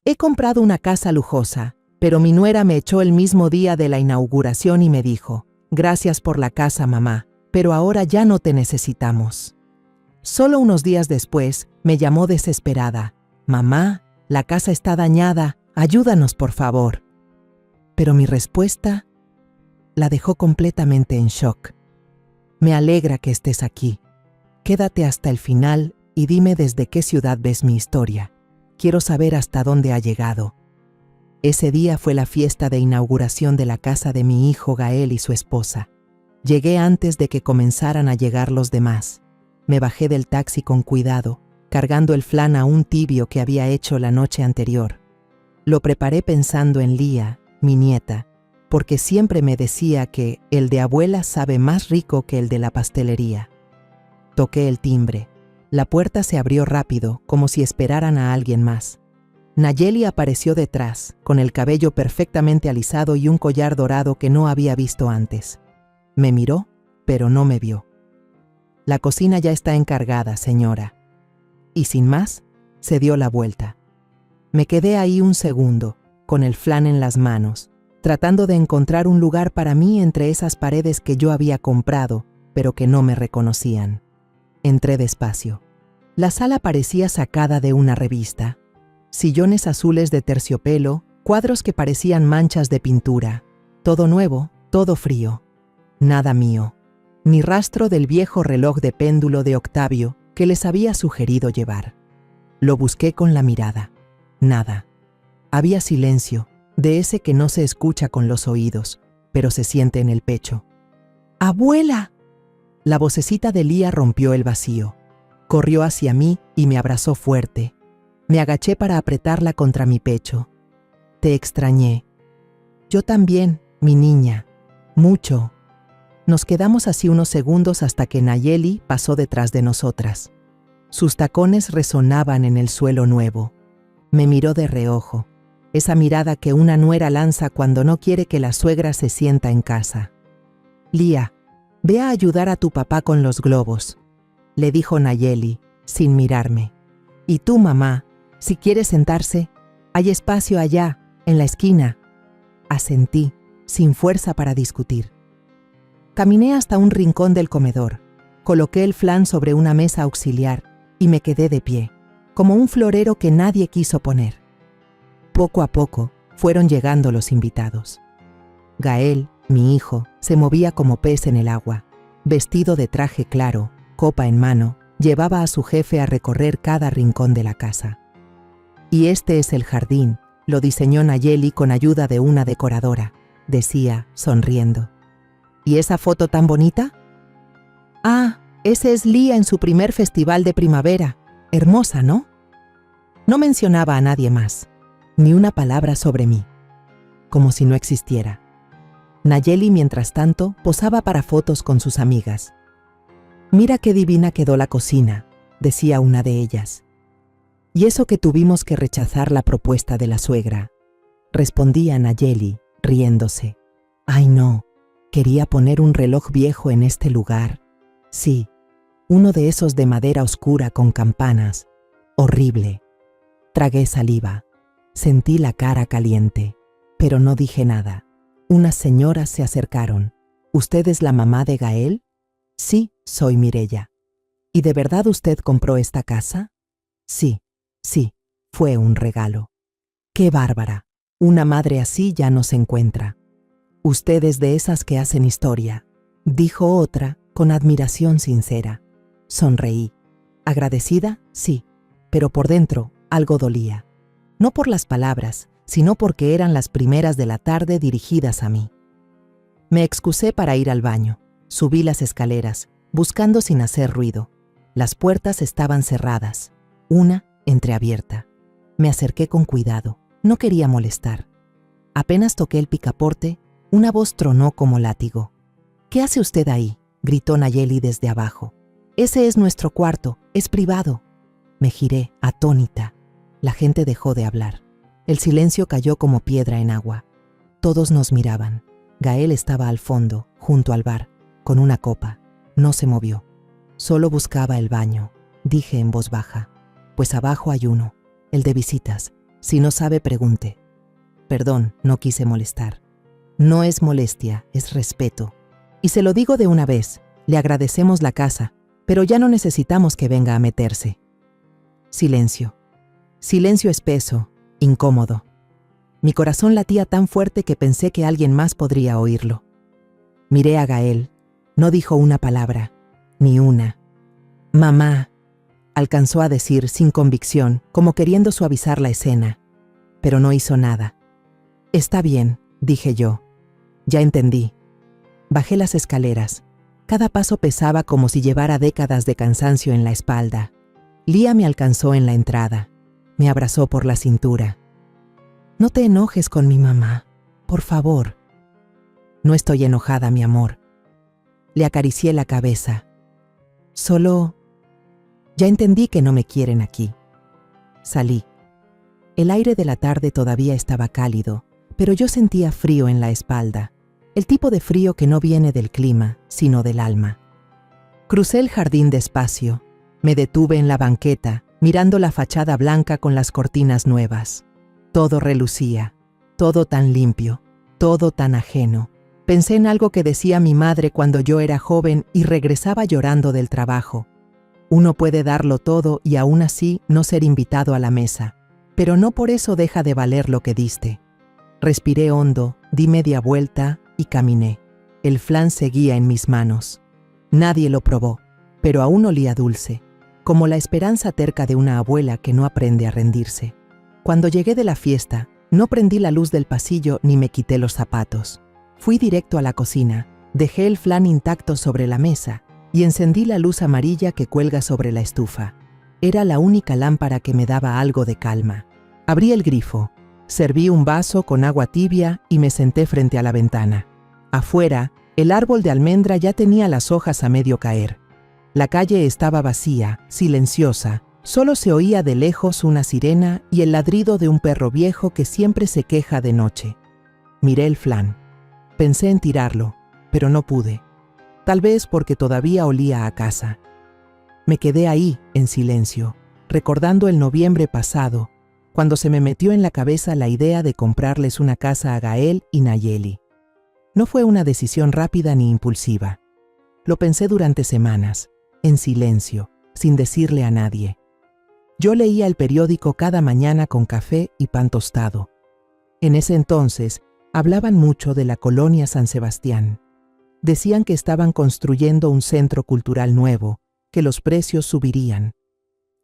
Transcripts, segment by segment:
He comprado una casa lujosa, pero mi nuera me echó el mismo día de la inauguración y me dijo: gracias por la casa, mamá, pero ahora ya no te necesitamos. Solo unos días después, me llamó desesperada: mamá, la casa está dañada, ayúdanos por favor. Pero mi respuesta la dejó completamente en shock. Me alegra que estés aquí. Quédate hasta el final y dime desde qué ciudad ves mi historia. Quiero saber hasta dónde ha llegado. Ese día fue la fiesta de inauguración de la casa de mi hijo Gael y su esposa. Llegué antes de que comenzaran a llegar los demás. Me bajé del taxi con cuidado, cargando el flan aún tibio que había hecho la noche anterior. Lo preparé pensando en Lía, mi nieta, porque siempre me decía que el de abuela sabe más rico que el de la pastelería. Toqué el timbre. La puerta se abrió rápido, como si esperaran a alguien más. Nayeli apareció detrás, con el cabello perfectamente alisado y un collar dorado que no había visto antes. Me miró, pero no me vio. La cocina ya está encargada, señora. Y sin más, se dio la vuelta. Me quedé ahí un segundo, con el flan en las manos, tratando de encontrar un lugar para mí entre esas paredes que yo había comprado, pero que no me reconocían. Entré despacio. La sala parecía sacada de una revista. Sillones azules de terciopelo, cuadros que parecían manchas de pintura. Todo nuevo, todo frío. Nada mío. Ni rastro del viejo reloj de péndulo de Octavio que les había sugerido llevar. Lo busqué con la mirada. Nada. Había silencio, de ese que no se escucha con los oídos, pero se siente en el pecho. ¡Abuela! La vocecita de Lía rompió el vacío. Corrió hacia mí y me abrazó fuerte. Me agaché para apretarla contra mi pecho. Te extrañé. Yo también, mi niña. Mucho. Nos quedamos así unos segundos hasta que Nayeli pasó detrás de nosotras. Sus tacones resonaban en el suelo nuevo. Me miró de reojo. Esa mirada que una nuera lanza cuando no quiere que la suegra se sienta en casa. Lía, ve a ayudar a tu papá con los globos, le dijo Nayeli, sin mirarme. Y tú, mamá, si quieres sentarse, hay espacio allá, en la esquina. Asentí, sin fuerza para discutir. Caminé hasta un rincón del comedor, coloqué el flan sobre una mesa auxiliar y me quedé de pie, como un florero que nadie quiso poner. Poco a poco fueron llegando los invitados. Gael, mi hijo, se movía como pez en el agua. Vestido de traje claro, copa en mano, llevaba a su jefe a recorrer cada rincón de la casa. Y este es el jardín, lo diseñó Nayeli con ayuda de una decoradora, decía, sonriendo. ¿Y esa foto tan bonita? Ah, ese es Lía en su primer festival de primavera. Hermosa, ¿no? No mencionaba a nadie más, ni una palabra sobre mí, como si no existiera. Nayeli, mientras tanto, posaba para fotos con sus amigas. Mira qué divina quedó la cocina, decía una de ellas. Y eso que tuvimos que rechazar la propuesta de la suegra, respondía Nayeli, riéndose. Ay no, quería poner un reloj viejo en este lugar. Sí, uno de esos de madera oscura con campanas. Horrible. Tragué saliva. Sentí la cara caliente, pero no dije nada. Unas señoras se acercaron. ¿Usted es la mamá de Gael? Sí, soy Mireya. ¿Y de verdad usted compró esta casa? Sí, fue un regalo. ¡Qué bárbara! Una madre así ya no se encuentra. Usted es de esas que hacen historia, dijo otra con admiración sincera. Sonreí. Agradecida, sí, pero por dentro algo dolía. No por las palabras, sino porque eran las primeras de la tarde dirigidas a mí. Me excusé para ir al baño. Subí las escaleras, buscando sin hacer ruido. Las puertas estaban cerradas, una entreabierta. Me acerqué con cuidado, no quería molestar. Apenas toqué el picaporte, una voz tronó como látigo. ¿Qué hace usted ahí?, gritó Nayeli desde abajo. Ese es nuestro cuarto, es privado. Me giré, atónita. La gente dejó de hablar. El silencio cayó como piedra en agua. Todos nos miraban. Gael estaba al fondo, junto al bar, con una copa. No se movió. Solo buscaba el baño, dije en voz baja. Pues abajo hay uno, el de visitas. Si no sabe, pregunte. Perdón, no quise molestar. No es molestia, es respeto. Y se lo digo de una vez, le agradecemos la casa, pero ya no necesitamos que venga a meterse. Silencio. Silencio espeso, incómodo. Mi corazón latía tan fuerte que pensé que alguien más podría oírlo. Miré a Gael. No dijo una palabra, ni una. «Mamá», alcanzó a decir sin convicción, como queriendo suavizar la escena, pero no hizo nada. «Está bien», dije yo. «Ya entendí». Bajé las escaleras. Cada paso pesaba como si llevara décadas de cansancio en la espalda. Lía me alcanzó en la entrada. Me abrazó por la cintura. «No te enojes con mi mamá, por favor». «No estoy enojada, mi amor». Le acaricié la cabeza. «Solo... ya entendí que no me quieren aquí». Salí. El aire de la tarde todavía estaba cálido, pero yo sentía frío en la espalda. El tipo de frío que no viene del clima, sino del alma. Crucé el jardín despacio. Me detuve en la banqueta, mirando la fachada blanca con las cortinas nuevas. Todo relucía, todo tan limpio, todo tan ajeno. Pensé en algo que decía mi madre cuando yo era joven y regresaba llorando del trabajo. Uno puede darlo todo y aún así no ser invitado a la mesa, pero no por eso deja de valer lo que diste. Respiré hondo, di media vuelta y caminé. El flan seguía en mis manos. Nadie lo probó, pero aún olía dulce, como la esperanza terca de una abuela que no aprende a rendirse. Cuando llegué de la fiesta, no prendí la luz del pasillo ni me quité los zapatos. Fui directo a la cocina, dejé el flan intacto sobre la mesa y encendí la luz amarilla que cuelga sobre la estufa. Era la única lámpara que me daba algo de calma. Abrí el grifo, serví un vaso con agua tibia y me senté frente a la ventana. Afuera, el árbol de almendra ya tenía las hojas a medio caer. La calle estaba vacía, silenciosa. Solo se oía de lejos una sirena y el ladrido de un perro viejo que siempre se queja de noche. Miré el flan. Pensé en tirarlo, pero no pude. Tal vez porque todavía olía a casa. Me quedé ahí, en silencio, recordando el noviembre pasado, cuando se me metió en la cabeza la idea de comprarles una casa a Gael y Nayeli. No fue una decisión rápida ni impulsiva. Lo pensé durante semanas, en silencio, sin decirle a nadie. Yo leía el periódico cada mañana con café y pan tostado. En ese entonces, hablaban mucho de la colonia San Sebastián. Decían que estaban construyendo un centro cultural nuevo, que los precios subirían.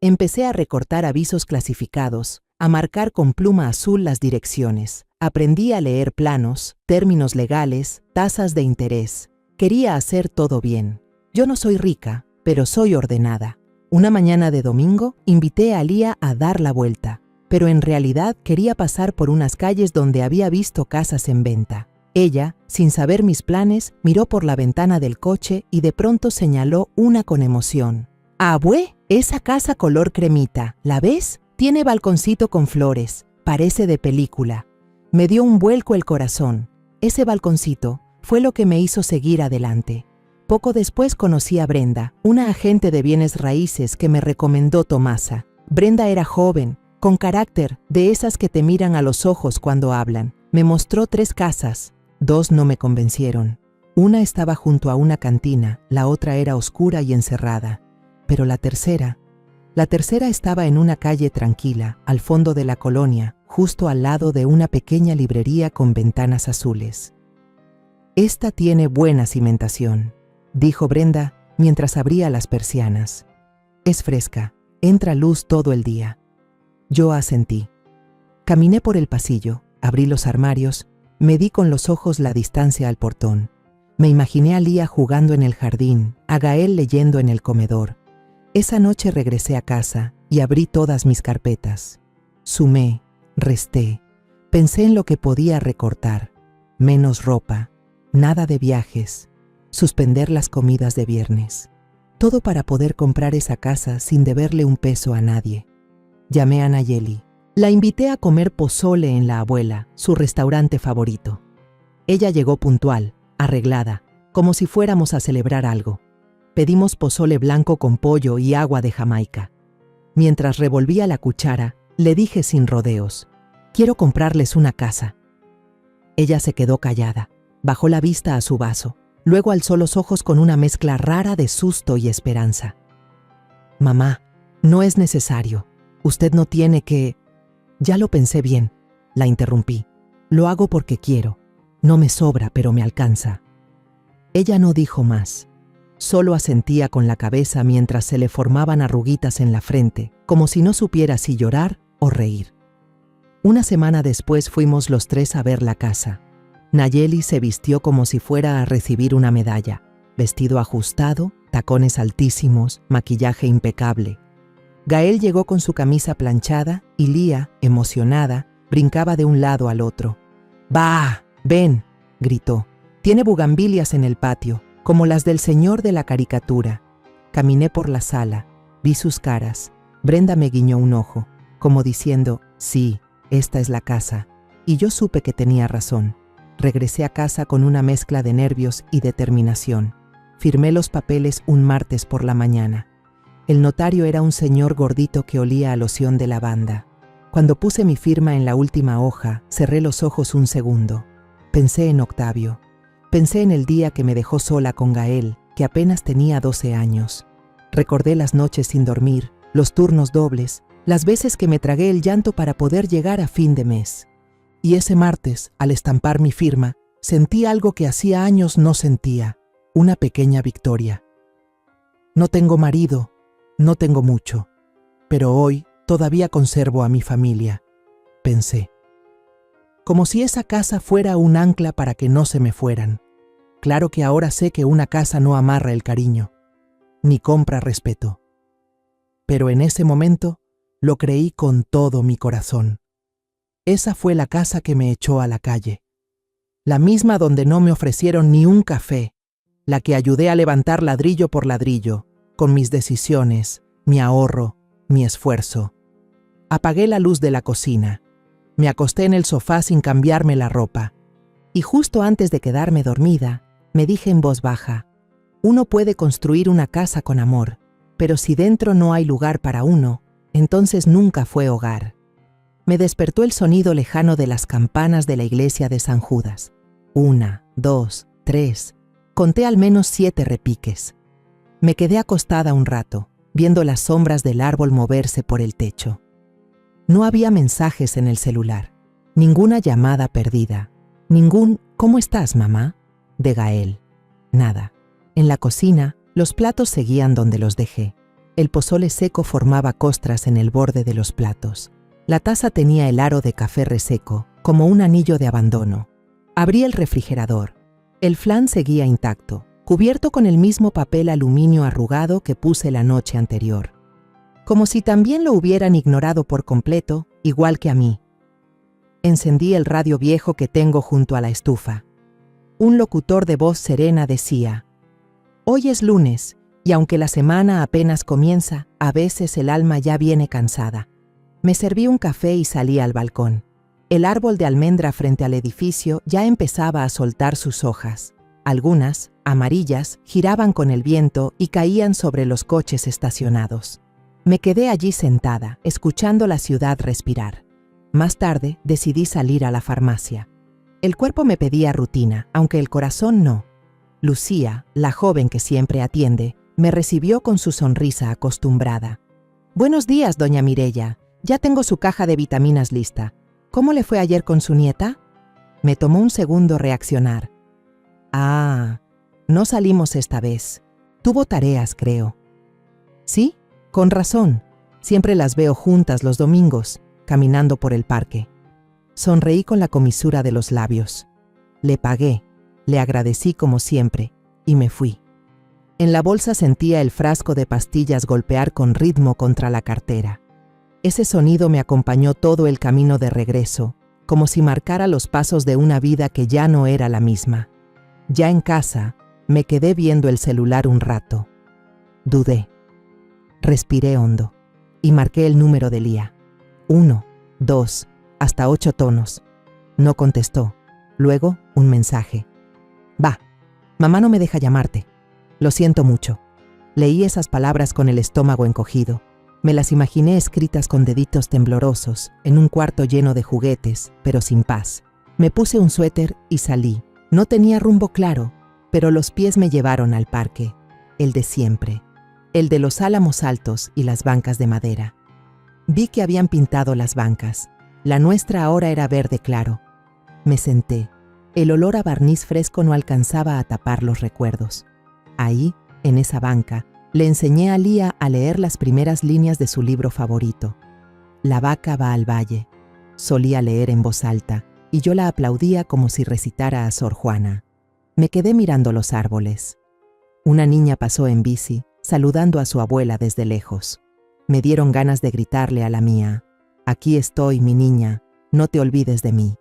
Empecé a recortar avisos clasificados, a marcar con pluma azul las direcciones. Aprendí a leer planos, términos legales, tasas de interés. Quería hacer todo bien. Yo no soy rica, pero soy ordenada. Una mañana de domingo, invité a Lía a dar la vuelta, pero en realidad quería pasar por unas calles donde había visto casas en venta. Ella, sin saber mis planes, miró por la ventana del coche y de pronto señaló una con emoción. «Abue, esa casa color cremita, ¿la ves? Tiene balconcito con flores, parece de película». Me dio un vuelco el corazón. Ese balconcito fue lo que me hizo seguir adelante. Poco después conocí a Brenda, una agente de bienes raíces que me recomendó Tomasa. Brenda era joven, con carácter, de esas que te miran a los ojos cuando hablan. Me mostró 3 casas. 2 no me convencieron. Una estaba junto a una cantina, la otra era oscura y encerrada. Pero la tercera estaba en una calle tranquila, al fondo de la colonia, justo al lado de una pequeña librería con ventanas azules. «Esta tiene buena cimentación», dijo Brenda mientras abría las persianas. «Es fresca, entra luz todo el día». Yo asentí. Caminé por el pasillo, abrí los armarios, medí con los ojos la distancia al portón. Me imaginé a Lía jugando en el jardín, a Gael leyendo en el comedor. Esa noche regresé a casa y abrí todas mis carpetas. Sumé, resté, pensé en lo que podía recortar. Menos ropa, nada de viajes, suspender las comidas de viernes. Todo para poder comprar esa casa sin deberle un peso a nadie. Llamé a Nayeli. La invité a comer pozole en La Abuela, su restaurante favorito. Ella llegó puntual, arreglada, como si fuéramos a celebrar algo. Pedimos pozole blanco con pollo y agua de Jamaica. Mientras revolvía la cuchara, le dije sin rodeos: Quiero comprarles una casa. Ella se quedó callada, bajó la vista a su vaso, luego alzó los ojos con una mezcla rara de susto y esperanza. Mamá, no es necesario. Usted no tiene que... Ya lo pensé bien, la interrumpí. Lo hago porque quiero. No me sobra, pero me alcanza. Ella no dijo más. Solo asentía con la cabeza mientras se le formaban arruguitas en la frente, como si no supiera si llorar o reír. Una semana después fuimos los tres a ver la casa. Nayeli se vistió como si fuera a recibir una medalla, vestido ajustado, tacones altísimos, maquillaje impecable. Gael llegó con su camisa planchada y Lía, emocionada, brincaba de un lado al otro. «¡Bah! ¡Ven!», gritó. «Tiene bugambilias en el patio, como las del señor de la caricatura». Caminé por la sala, vi sus caras. Brenda me guiñó un ojo, como diciendo, «Sí, esta es la casa». Y yo supe que tenía razón. Regresé a casa con una mezcla de nervios y determinación. Firmé los papeles un martes por la mañana. El notario era un señor gordito que olía a loción de lavanda. Cuando puse mi firma en la última hoja, cerré los ojos un segundo. Pensé en Octavio. Pensé en el día que me dejó sola con Gael, que apenas tenía 12 años. Recordé las noches sin dormir, los turnos dobles, las veces que me tragué el llanto para poder llegar a fin de mes. Y ese martes, al estampar mi firma, sentí algo que hacía años no sentía, una pequeña victoria. No tengo marido, no tengo mucho, pero hoy todavía conservo a mi familia, pensé. Como si esa casa fuera un ancla para que no se me fueran. Claro que ahora sé que una casa no amarra el cariño, ni compra respeto. Pero en ese momento lo creí con todo mi corazón. Esa fue la casa que me echó a la calle. La misma donde no me ofrecieron ni un café, la que ayudé a levantar ladrillo por ladrillo, con mis decisiones, mi ahorro, mi esfuerzo. Apagué la luz de la cocina. Me acosté en el sofá sin cambiarme la ropa. Y justo antes de quedarme dormida, me dije en voz baja, uno puede construir una casa con amor, pero si dentro no hay lugar para uno, entonces nunca fue hogar. Me despertó el sonido lejano de las campanas de la iglesia de San Judas. 1, 2, 3. Conté al menos 7 repiques. Me quedé acostada un rato, viendo las sombras del árbol moverse por el techo. No había mensajes en el celular, ninguna llamada perdida, ningún «¿Cómo estás, mamá?», de Gael. Nada. En la cocina, los platos seguían donde los dejé. El pozole seco formaba costras en el borde de los platos. La taza tenía el aro de café reseco, como un anillo de abandono. Abrí el refrigerador. El flan seguía intacto, cubierto con el mismo papel aluminio arrugado que puse la noche anterior. Como si también lo hubieran ignorado por completo, igual que a mí. Encendí el radio viejo que tengo junto a la estufa. Un locutor de voz serena decía, «Hoy es lunes, y aunque la semana apenas comienza, a veces el alma ya viene cansada». Me serví un café y salí al balcón. El árbol de almendra frente al edificio ya empezaba a soltar sus hojas. Algunas, amarillas, giraban con el viento y caían sobre los coches estacionados. Me quedé allí sentada, escuchando la ciudad respirar. Más tarde, decidí salir a la farmacia. El cuerpo me pedía rutina, aunque el corazón no. Lucía, la joven que siempre atiende, me recibió con su sonrisa acostumbrada. «Buenos días, doña Mireya. Ya tengo su caja de vitaminas lista. ¿Cómo le fue ayer con su nieta?». Me tomó un segundo reaccionar. «Ah, no salimos esta vez. Tuvo tareas, creo». «Sí, con razón. Siempre las veo juntas los domingos, caminando por el parque». Sonreí con la comisura de los labios. Le pagué, le agradecí como siempre, y me fui. En la bolsa sentía el frasco de pastillas golpear con ritmo contra la cartera. Ese sonido me acompañó todo el camino de regreso, como si marcara los pasos de una vida que ya no era la misma. Ya en casa, me quedé viendo el celular un rato. Dudé. Respiré hondo y marqué el número de Lía. 1, 2, hasta 8 tonos. No contestó. Luego, un mensaje. «Va, mamá no me deja llamarte. Lo siento mucho». Leí esas palabras con el estómago encogido. Me las imaginé escritas con deditos temblorosos, en un cuarto lleno de juguetes, pero sin paz. Me puse un suéter y salí. No tenía rumbo claro, pero los pies me llevaron al parque, el de siempre, el de los álamos altos y las bancas de madera. Vi que habían pintado las bancas. La nuestra ahora era verde claro. Me senté. El olor a barniz fresco no alcanzaba a tapar los recuerdos. Ahí, en esa banca, le enseñé a Lía a leer las primeras líneas de su libro favorito. La vaca va al valle. Solía leer en voz alta, y yo la aplaudía como si recitara a Sor Juana. Me quedé mirando los árboles. Una niña pasó en bici, saludando a su abuela desde lejos. Me dieron ganas de gritarle a la mía: «Aquí estoy, mi niña, no te olvides de mí».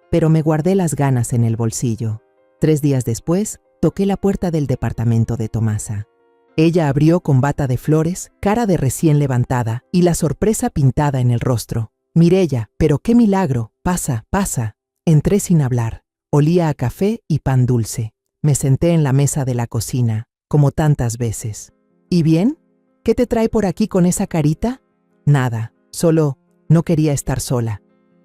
Pero me guardé las ganas en el bolsillo. 3 días después, toqué la puerta del departamento de Tomasa. Ella abrió con bata de flores, cara de recién levantada y la sorpresa pintada en el rostro. «Mireya, pero qué milagro, pasa, pasa». Entré sin hablar. Olía a café y pan dulce. Me senté en la mesa de la cocina, como tantas veces. «¿Y bien? ¿Qué te trae por aquí con esa carita?» «Nada, solo no quería estar sola».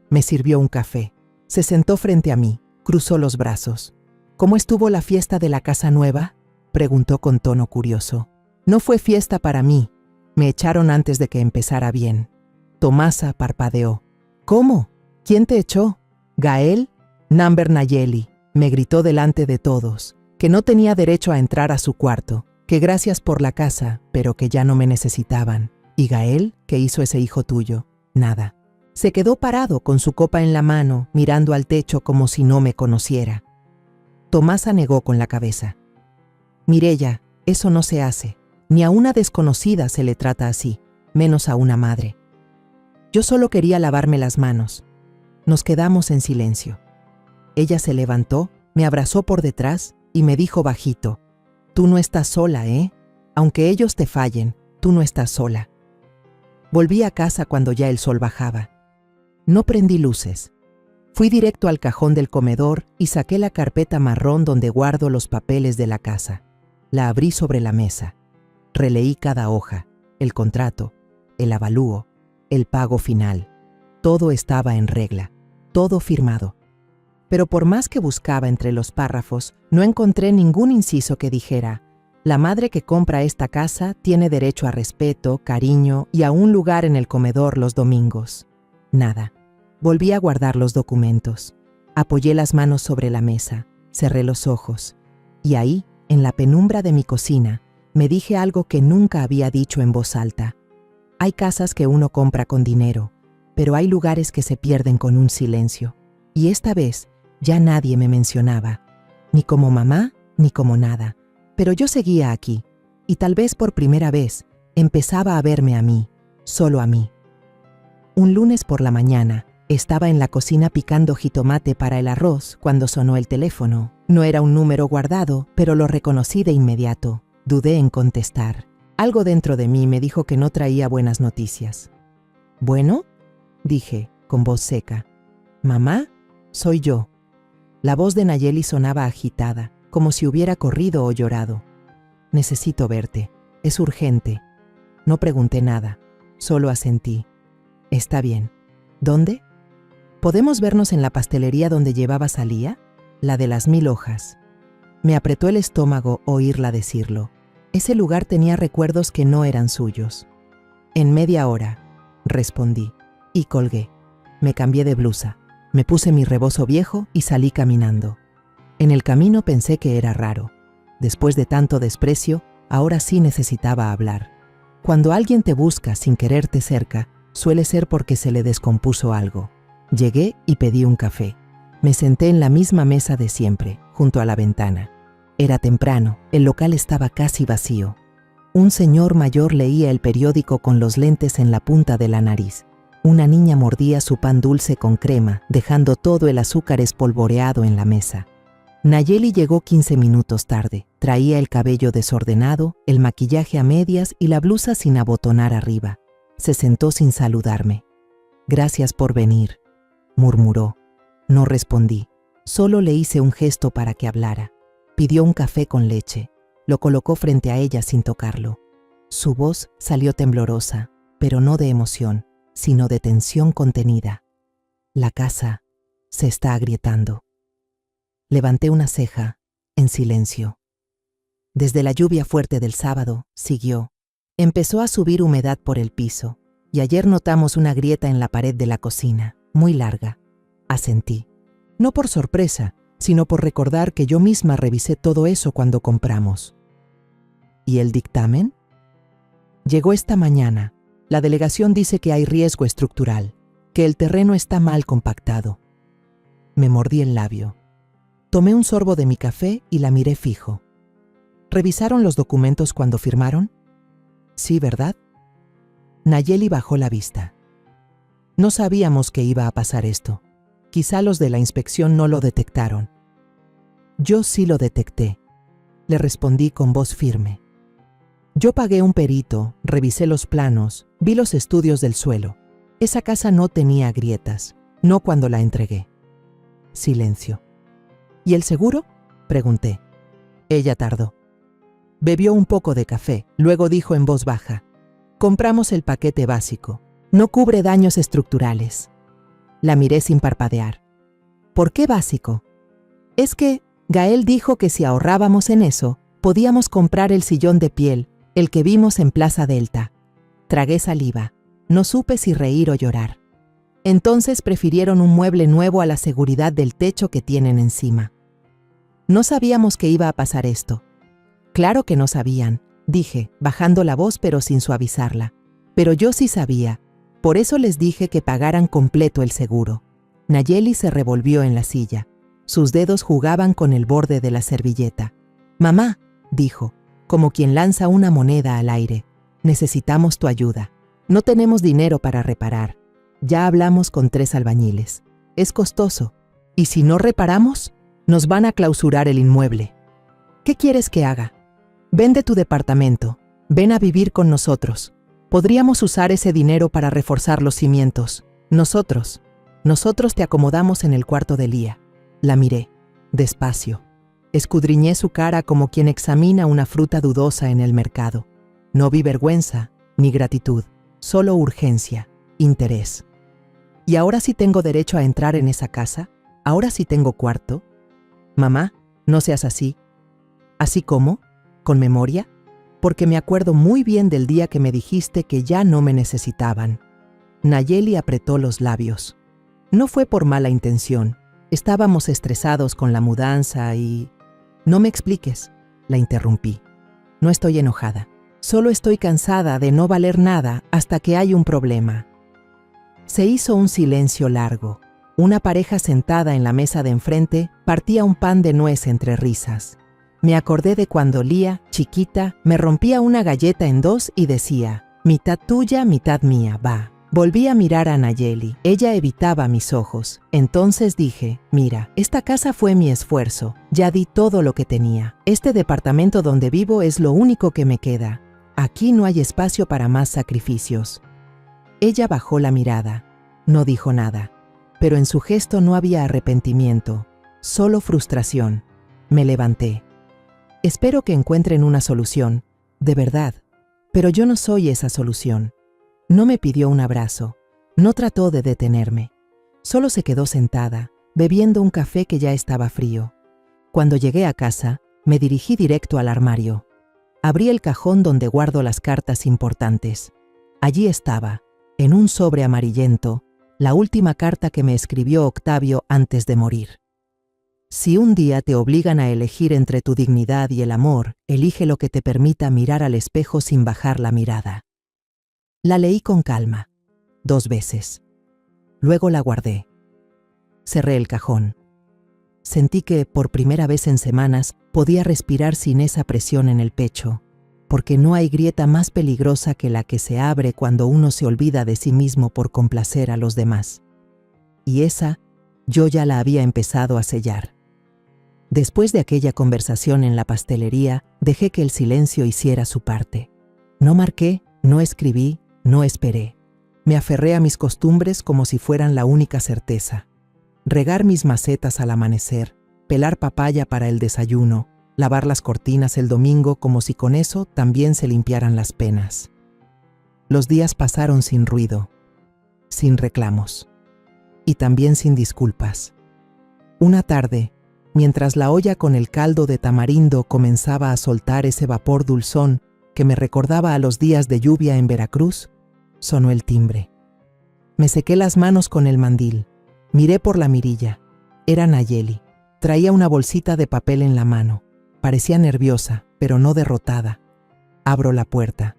Me sirvió un café. Se sentó frente a mí, cruzó los brazos. «¿Cómo estuvo la fiesta de la casa nueva?», preguntó con tono curioso. «No fue fiesta para mí. Me echaron antes de que empezara bien». Tomasa parpadeó. «¿Cómo? ¿Quién te echó?» «Gael Namber Nayeli», me gritó delante de todos, que no tenía derecho a entrar a su cuarto, que gracias por la casa, pero que ya no me necesitaban. «¿Y Gael? ¿Qué hizo ese hijo tuyo?» «Nada». Se quedó parado con su copa en la mano, mirando al techo como si no me conociera. Tomasa negó con la cabeza. «Mireya, eso no se hace. Ni a una desconocida se le trata así, menos a una madre». Yo solo quería lavarme las manos. Nos quedamos en silencio. Ella se levantó, me abrazó por detrás y me dijo bajito: «Tú no estás sola, ¿eh? Aunque ellos te fallen, tú no estás sola». Volví a casa cuando ya el sol bajaba. No prendí luces. Fui directo al cajón del comedor y saqué la carpeta marrón donde guardo los papeles de la casa. La abrí sobre la mesa. Releí cada hoja, el contrato, el avalúo, el pago final. Todo estaba en regla, todo firmado. Pero por más que buscaba entre los párrafos, no encontré ningún inciso que dijera: «La madre que compra esta casa tiene derecho a respeto, cariño y a un lugar en el comedor los domingos». Nada. Volví a guardar los documentos. Apoyé las manos sobre la mesa, cerré los ojos. Y ahí, en la penumbra de mi cocina, me dije algo que nunca había dicho en voz alta. Hay casas que uno compra con dinero, pero hay lugares que se pierden con un silencio. Y esta vez ya nadie me mencionaba, ni como mamá, ni como nada. Pero yo seguía aquí, y tal vez por primera vez empezaba a verme a mí, solo a mí. Un lunes por la mañana, estaba en la cocina picando jitomate para el arroz cuando sonó el teléfono. No era un número guardado, pero lo reconocí de inmediato. Dudé en contestar. Algo dentro de mí me dijo que no traía buenas noticias. «¿Bueno?», dije, con voz seca. «Mamá, soy yo». La voz de Nayeli sonaba agitada, como si hubiera corrido o llorado. «Necesito verte. Es urgente». No pregunté nada, solo asentí. «Está bien. ¿Dónde?» «¿Podemos vernos en la pastelería donde llevabas a Lía? La de las 1000 hojas». Me apretó el estómago oírla decirlo. Ese lugar tenía recuerdos que no eran suyos. «En media hora», respondí, y colgué. Me cambié de blusa, me puse mi rebozo viejo y salí caminando. En el camino pensé que era raro. Después de tanto desprecio, ahora sí necesitaba hablar. Cuando alguien te busca sin quererte cerca, suele ser porque se le descompuso algo. Llegué y pedí un café. Me senté en la misma mesa de siempre, junto a la ventana. Era temprano, el local estaba casi vacío. Un señor mayor leía el periódico con los lentes en la punta de la nariz. Una niña mordía su pan dulce con crema, dejando todo el azúcar espolvoreado en la mesa. Nayeli llegó 15 minutos tarde. Traía el cabello desordenado, el maquillaje a medias y la blusa sin abotonar arriba. Se sentó sin saludarme. «Gracias por venir», murmuró. No respondí, solo le hice un gesto para que hablara. Pidió un café con leche. Lo colocó frente a ella sin tocarlo. Su voz salió temblorosa. pero no de emoción, sino de tensión contenida. La casa se está agrietando. Levanté una ceja, en silencio. Desde la lluvia fuerte del sábado, siguió. Empezó a subir humedad por el piso, y ayer notamos una grieta en la pared de la cocina, muy larga. Asentí. No por sorpresa, sino por recordar que yo misma revisé todo eso cuando compramos. ¿Y el dictamen? Llegó esta mañana. La delegación dice que hay riesgo estructural, que el terreno está mal compactado. Me mordí el labio. Tomé un sorbo de mi café y la miré fijo. ¿Revisaron los documentos cuando firmaron? Sí, ¿verdad? Nayeli bajó la vista. No sabíamos que iba a pasar esto. Quizá los de la inspección no lo detectaron. Yo sí lo detecté, le respondí con voz firme. Yo pagué un perito, revisé los planos, vi los estudios del suelo. Esa casa no tenía grietas, no cuando la entregué. Silencio. ¿Y el seguro?, pregunté. Ella tardó. Bebió un poco de café, luego dijo en voz baja: compramos el paquete básico, no cubre daños estructurales. La miré sin parpadear. ¿Por qué básico? Es que Gael dijo que si ahorrábamos en eso, podíamos comprar el sillón de piel, el que vimos en Plaza Delta. Tragué saliva. No supe si reír o llorar. Entonces prefirieron un mueble nuevo a la seguridad del techo que tienen encima. No sabíamos que iba a pasar esto. Claro que no sabían, dije, bajando la voz pero sin suavizarla. Pero yo sí sabía. Por eso les dije que pagaran completo el seguro. Nayeli se revolvió en la silla. Sus dedos jugaban con el borde de la servilleta. Mamá, dijo, como quien lanza una moneda al aire. Necesitamos tu ayuda. No tenemos dinero para reparar. Ya hablamos con 3 albañiles. Es costoso. ¿Y si no reparamos? Nos van a clausurar el inmueble. ¿Qué quieres que haga? Vende tu departamento. Ven a vivir con nosotros. Podríamos usar ese dinero para reforzar los cimientos. Nosotros te acomodamos en el cuarto de Lía. La miré, despacio. Escudriñé su cara como quien examina una fruta dudosa en el mercado. No vi vergüenza, ni gratitud, solo urgencia, interés. ¿Y ahora sí tengo derecho a entrar en esa casa? ¿Ahora sí tengo cuarto? Mamá, no seas así. ¿Así cómo? ¿Con memoria? Porque me acuerdo muy bien del día que me dijiste que ya no me necesitaban. Nayeli apretó los labios. No fue por mala intención. Estábamos estresados con la mudanza y... No me expliques, la interrumpí. No estoy enojada. Solo estoy cansada de no valer nada hasta que hay un problema. Se hizo un silencio largo. Una pareja sentada en la mesa de enfrente partía un pan de nuez entre risas. Me acordé de cuando Lía, chiquita, me rompía una galleta en 2 y decía, mitad tuya, mitad mía, va. Volví a mirar a Nayeli. Ella evitaba mis ojos. Entonces dije, mira, esta casa fue mi esfuerzo. Ya di todo lo que tenía. Este departamento donde vivo es lo único que me queda. Aquí no hay espacio para más sacrificios. Ella bajó la mirada. No dijo nada. Pero en su gesto no había arrepentimiento, solo frustración. Me levanté. Espero que encuentren una solución, de verdad. Pero yo no soy esa solución. No me pidió un abrazo, no trató de detenerme. Solo se quedó sentada, bebiendo un café que ya estaba frío. Cuando llegué a casa, me dirigí directo al armario. Abrí el cajón donde guardo las cartas importantes. Allí estaba, en un sobre amarillento, la última carta que me escribió Octavio antes de morir. Si un día te obligan a elegir entre tu dignidad y el amor, elige lo que te permita mirar al espejo sin bajar la mirada. La leí con calma, 2 veces. Luego la guardé. Cerré el cajón. Sentí que, por primera vez en semanas, podía respirar sin esa presión en el pecho, porque no hay grieta más peligrosa que la que se abre cuando uno se olvida de sí mismo por complacer a los demás. Y esa, yo ya la había empezado a sellar. Después de aquella conversación en la pastelería, dejé que el silencio hiciera su parte. No marqué, no escribí, no esperé. Me aferré a mis costumbres como si fueran la única certeza. Regar mis macetas al amanecer, pelar papaya para el desayuno, lavar las cortinas el domingo como si con eso también se limpiaran las penas. Los días pasaron sin ruido, sin reclamos y también sin disculpas. Una tarde, mientras la olla con el caldo de tamarindo comenzaba a soltar ese vapor dulzón que me recordaba a los días de lluvia en Veracruz, sonó el timbre. Me sequé las manos con el mandil. Miré por la mirilla. Era Nayeli. Traía una bolsita de papel en la mano. Parecía nerviosa, pero no derrotada. Abro la puerta.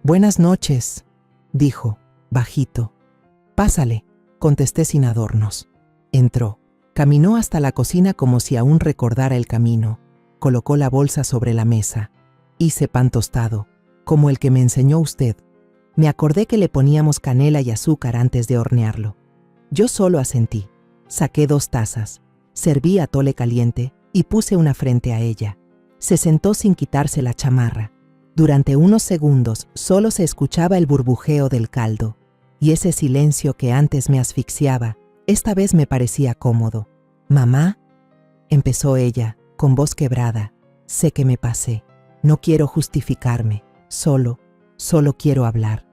«Buenas noches», dijo, bajito. «Pásale», contesté sin adornos. Entró. Caminó hasta la cocina como si aún recordara el camino. Colocó la bolsa sobre la mesa. Hice pan tostado, como el que me enseñó usted. Me acordé que le poníamos canela y azúcar antes de hornearlo. Yo solo asentí. Saqué 2 tazas. Serví atole caliente y puse una frente a ella. Se sentó sin quitarse la chamarra. Durante unos segundos solo se escuchaba el burbujeo del caldo, y ese silencio que antes me asfixiaba, esta vez me parecía cómodo. «Mamá», empezó ella, con voz quebrada. «Sé que me pasé. No quiero justificarme. Solo quiero hablar».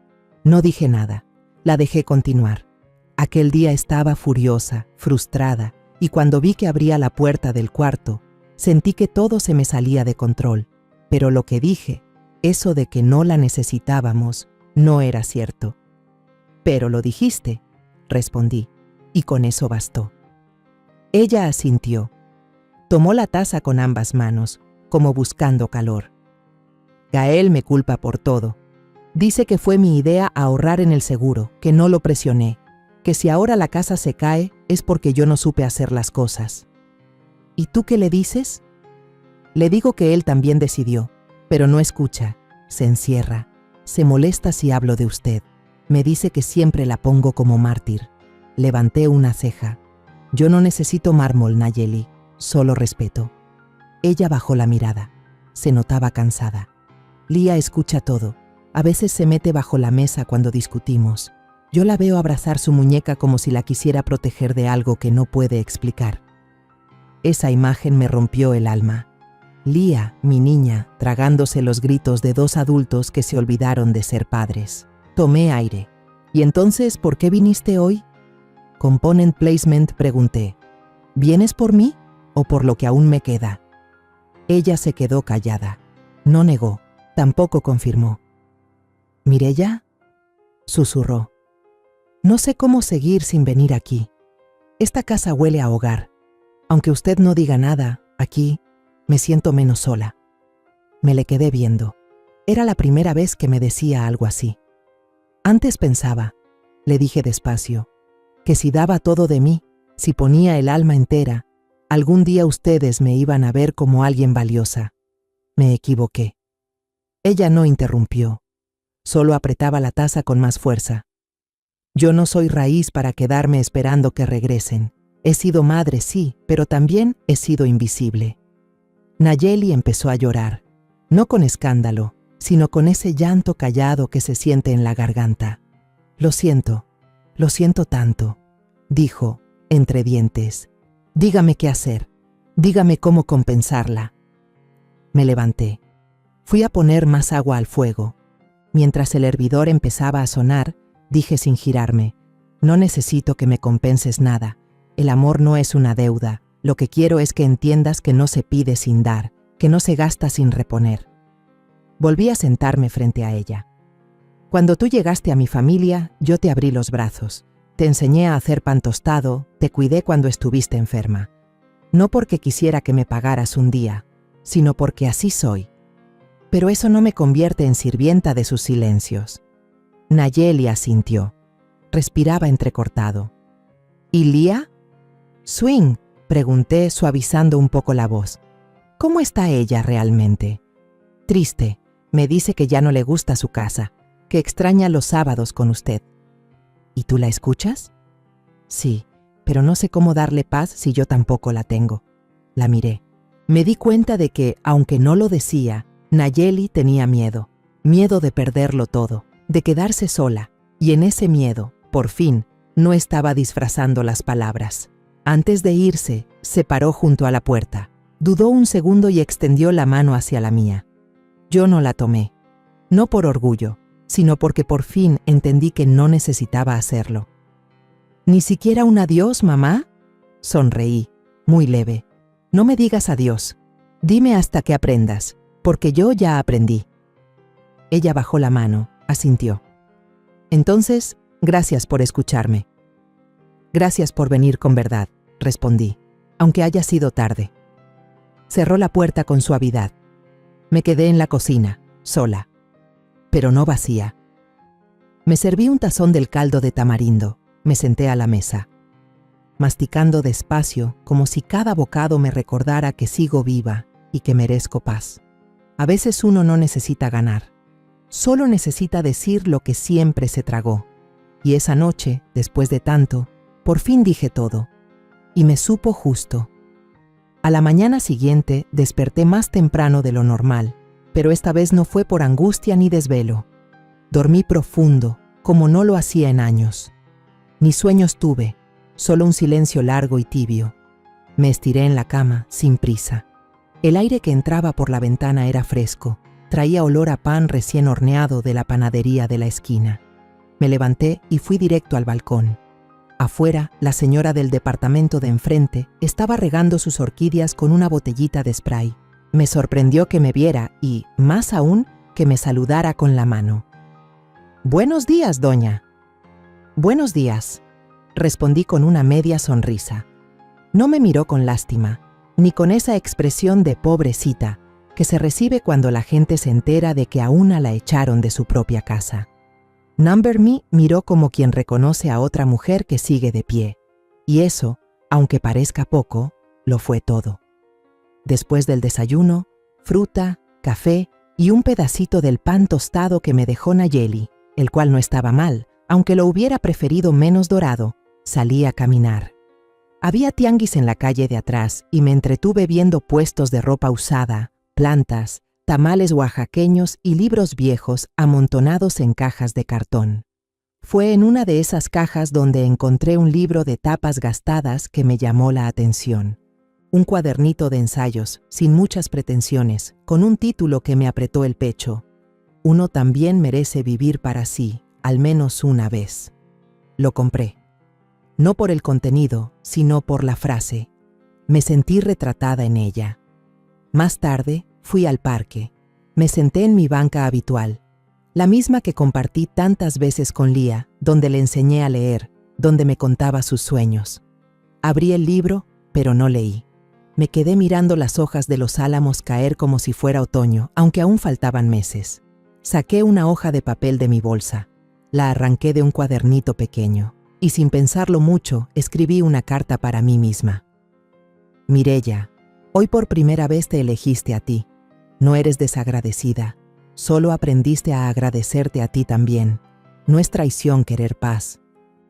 No dije nada. La dejé continuar. Aquel día estaba furiosa, frustrada, y cuando vi que abría la puerta del cuarto, sentí que todo se me salía de control. Pero lo que dije, eso de que no la necesitábamos, no era cierto. «Pero lo dijiste», respondí, y con eso bastó. Ella asintió. Tomó la taza con ambas manos, como buscando calor. «Gael me culpa por todo. Dice que fue mi idea ahorrar en el seguro, que no lo presioné, que si ahora la casa se cae es porque yo no supe hacer las cosas». «¿Y tú qué le dices?» «Le digo que él también decidió, pero no escucha, se encierra, se molesta si hablo de usted. Me dice que siempre la pongo como mártir». Levanté una ceja. «Yo no necesito mármol, Nayeli, solo respeto». Ella bajó la mirada. Se notaba cansada. «Lía escucha todo. A veces se mete bajo la mesa cuando discutimos. Yo la veo abrazar su muñeca como si la quisiera proteger de algo que no puede explicar». Esa imagen me rompió el alma. Lía, mi niña, tragándose los gritos de 2 adultos que se olvidaron de ser padres. Tomé aire. «¿Y entonces por qué viniste hoy?» «Component placement», pregunté. «¿Vienes por mí o por lo que aún me queda?» Ella se quedó callada. No negó, tampoco confirmó. «¿Mireya?», susurró. «No sé cómo seguir sin venir aquí. Esta casa huele a hogar. Aunque usted no diga nada, aquí me siento menos sola». Me le quedé viendo. Era la primera vez que me decía algo así. «Antes pensaba», le dije despacio, «que si daba todo de mí, si ponía el alma entera, algún día ustedes me iban a ver como alguien valiosa. Me equivoqué». Ella no interrumpió. Solo apretaba la taza con más fuerza. «Yo no soy raíz para quedarme esperando que regresen. He sido madre, sí, pero también he sido invisible». Nayeli empezó a llorar, no con escándalo, sino con ese llanto callado que se siente en la garganta. Lo siento tanto», dijo, entre dientes. «Dígame qué hacer, dígame cómo compensarla». Me levanté. Fui a poner más agua al fuego. Mientras el hervidor empezaba a sonar, dije sin girarme: «No necesito que me compenses nada. El amor no es una deuda. Lo que quiero es que entiendas que no se pide sin dar, que no se gasta sin reponer». Volví a sentarme frente a ella. «Cuando tú llegaste a mi familia, yo te abrí los brazos. Te enseñé a hacer pan tostado, te cuidé cuando estuviste enferma. No porque quisiera que me pagaras un día, sino porque así soy. Pero eso no me convierte en sirvienta de sus silencios». Nayeli asintió. Respiraba entrecortado. «¿Y Lía?» «Swing», pregunté suavizando un poco la voz. «¿Cómo está ella realmente?» «Triste. Me dice que ya no le gusta su casa, que extraña los sábados con usted». «¿Y tú la escuchas?» «Sí, pero no sé cómo darle paz si yo tampoco la tengo». La miré. Me di cuenta de que, aunque no lo decía, Nayeli tenía miedo. Miedo de perderlo todo, de quedarse sola. Y en ese miedo, por fin, no estaba disfrazando las palabras. Antes de irse, se paró junto a la puerta. Dudó un segundo y extendió la mano hacia la mía. Yo no la tomé. No por orgullo, sino porque por fin entendí que no necesitaba hacerlo. ¿Ni siquiera un adiós, mamá? Sonreí, muy leve. No me digas adiós. Dime hasta que aprendas, porque yo ya aprendí. Ella bajó la mano, asintió. Entonces, gracias por escucharme. Gracias por venir con verdad, respondí, aunque haya sido tarde. Cerró la puerta con suavidad. Me quedé en la cocina, sola, pero no vacía. Me serví un tazón del caldo de tamarindo, me senté a la mesa, masticando despacio, como si cada bocado me recordara que sigo viva y que merezco paz. A veces uno no necesita ganar, solo necesita decir lo que siempre se tragó. Y esa noche, después de tanto, por fin dije todo, y me supo justo. A la mañana siguiente desperté más temprano de lo normal, pero esta vez no fue por angustia ni desvelo. Dormí profundo, como no lo hacía en años. Ni sueños tuve, solo un silencio largo y tibio. Me estiré en la cama, sin prisa. El aire que entraba por la ventana era fresco, traía olor a pan recién horneado de la panadería de la esquina. Me levanté y fui directo al balcón. Afuera, la señora del departamento de enfrente estaba regando sus orquídeas con una botellita de spray. Me sorprendió que me viera y, más aún, que me saludara con la mano. «Buenos días, doña». «Buenos días», respondí con una media sonrisa. No me miró con lástima, ni con esa expresión de pobrecita que se recibe cuando la gente se entera de que a una la echaron de su propia casa. Number Me miró como quien reconoce a otra mujer que sigue de pie, y eso, aunque parezca poco, lo fue todo. Después del desayuno, fruta, café y un pedacito del pan tostado que me dejó Nayeli, el cual no estaba mal, aunque lo hubiera preferido menos dorado, salí a caminar. Había tianguis en la calle de atrás y me entretuve viendo puestos de ropa usada, plantas, tamales oaxaqueños y libros viejos amontonados en cajas de cartón. Fue en una de esas cajas donde encontré un libro de tapas gastadas que me llamó la atención. Un cuadernito de ensayos, sin muchas pretensiones, con un título que me apretó el pecho. Uno también merece vivir para sí, al menos una vez. Lo compré. No por el contenido, sino por la frase. Me sentí retratada en ella. Más tarde, fui al parque. Me senté en mi banca habitual, la misma que compartí tantas veces con Lía, donde le enseñé a leer, donde me contaba sus sueños. Abrí el libro, pero no leí. Me quedé mirando las hojas de los álamos caer como si fuera otoño, aunque aún faltaban meses. Saqué una hoja de papel de mi bolsa, la arranqué de un cuadernito pequeño, y sin pensarlo mucho, escribí una carta para mí misma. Mireya, hoy por primera vez te elegiste a ti. No eres desagradecida, solo aprendiste a agradecerte a ti también. No es traición querer paz,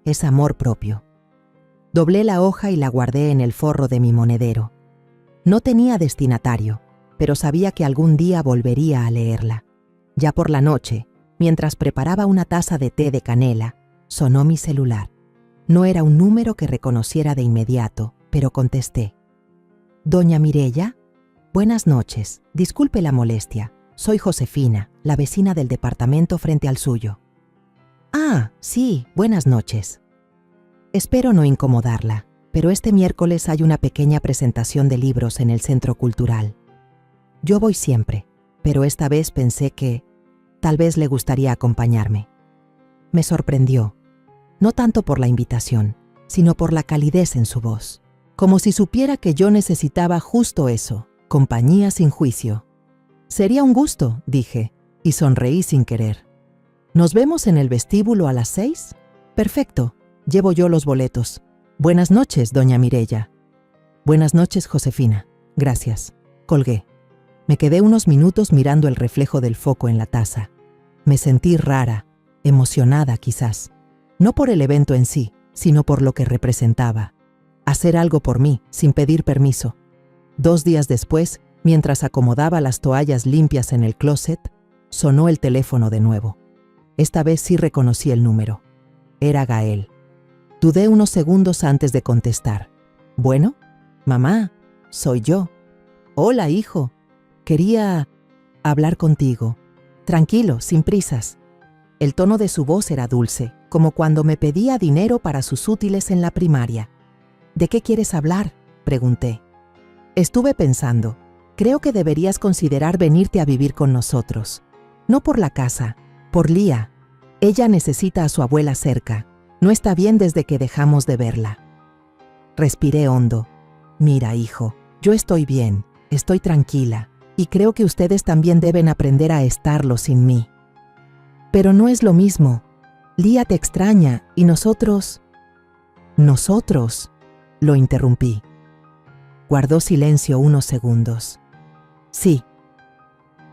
es amor propio. Doblé la hoja y la guardé en el forro de mi monedero. No tenía destinatario, pero sabía que algún día volvería a leerla. Ya por la noche, mientras preparaba una taza de té de canela, sonó mi celular. No era un número que reconociera de inmediato, pero contesté. «¿Doña Mireya? Buenas noches, disculpe la molestia. Soy Josefina, la vecina del departamento frente al suyo». «Ah, sí, buenas noches. Espero no incomodarla, pero este miércoles hay una pequeña presentación de libros en el Centro Cultural. Yo voy siempre, pero esta vez pensé que tal vez le gustaría acompañarme». Me sorprendió, no tanto por la invitación, sino por la calidez en su voz, como si supiera que yo necesitaba justo eso, compañía sin juicio. «Sería un gusto», dije, y sonreí sin querer. «¿Nos vemos en el vestíbulo a las 6? Perfecto, llevo yo los boletos. Buenas noches, doña Mireya». «Buenas noches, Josefina. Gracias». Colgué. Me quedé unos minutos mirando el reflejo del foco en la taza. Me sentí rara, emocionada quizás. No por el evento en sí, sino por lo que representaba. Hacer algo por mí, sin pedir permiso. 2 días después, mientras acomodaba las toallas limpias en el closet, sonó el teléfono de nuevo. Esta vez sí reconocí el número. Era Gael. Dudé unos segundos antes de contestar. «Bueno, mamá, soy yo». «Hola, hijo. Quería hablar contigo. Tranquilo, sin prisas». El tono de su voz era dulce, como cuando me pedía dinero para sus útiles en la primaria. ¿De qué quieres hablar?, pregunté. Estuve pensando. Creo que deberías considerar venirte a vivir con nosotros. No por la casa, por Lía. Ella necesita a su abuela cerca. No está bien desde que dejamos de verla. Respiré hondo. Mira, hijo, yo estoy bien, estoy tranquila, y creo que ustedes también deben aprender a estarlo sin mí. Pero no es lo mismo. Lía te extraña y nosotros... ¿Nosotros?, lo interrumpí. Guardó silencio unos segundos. Sí.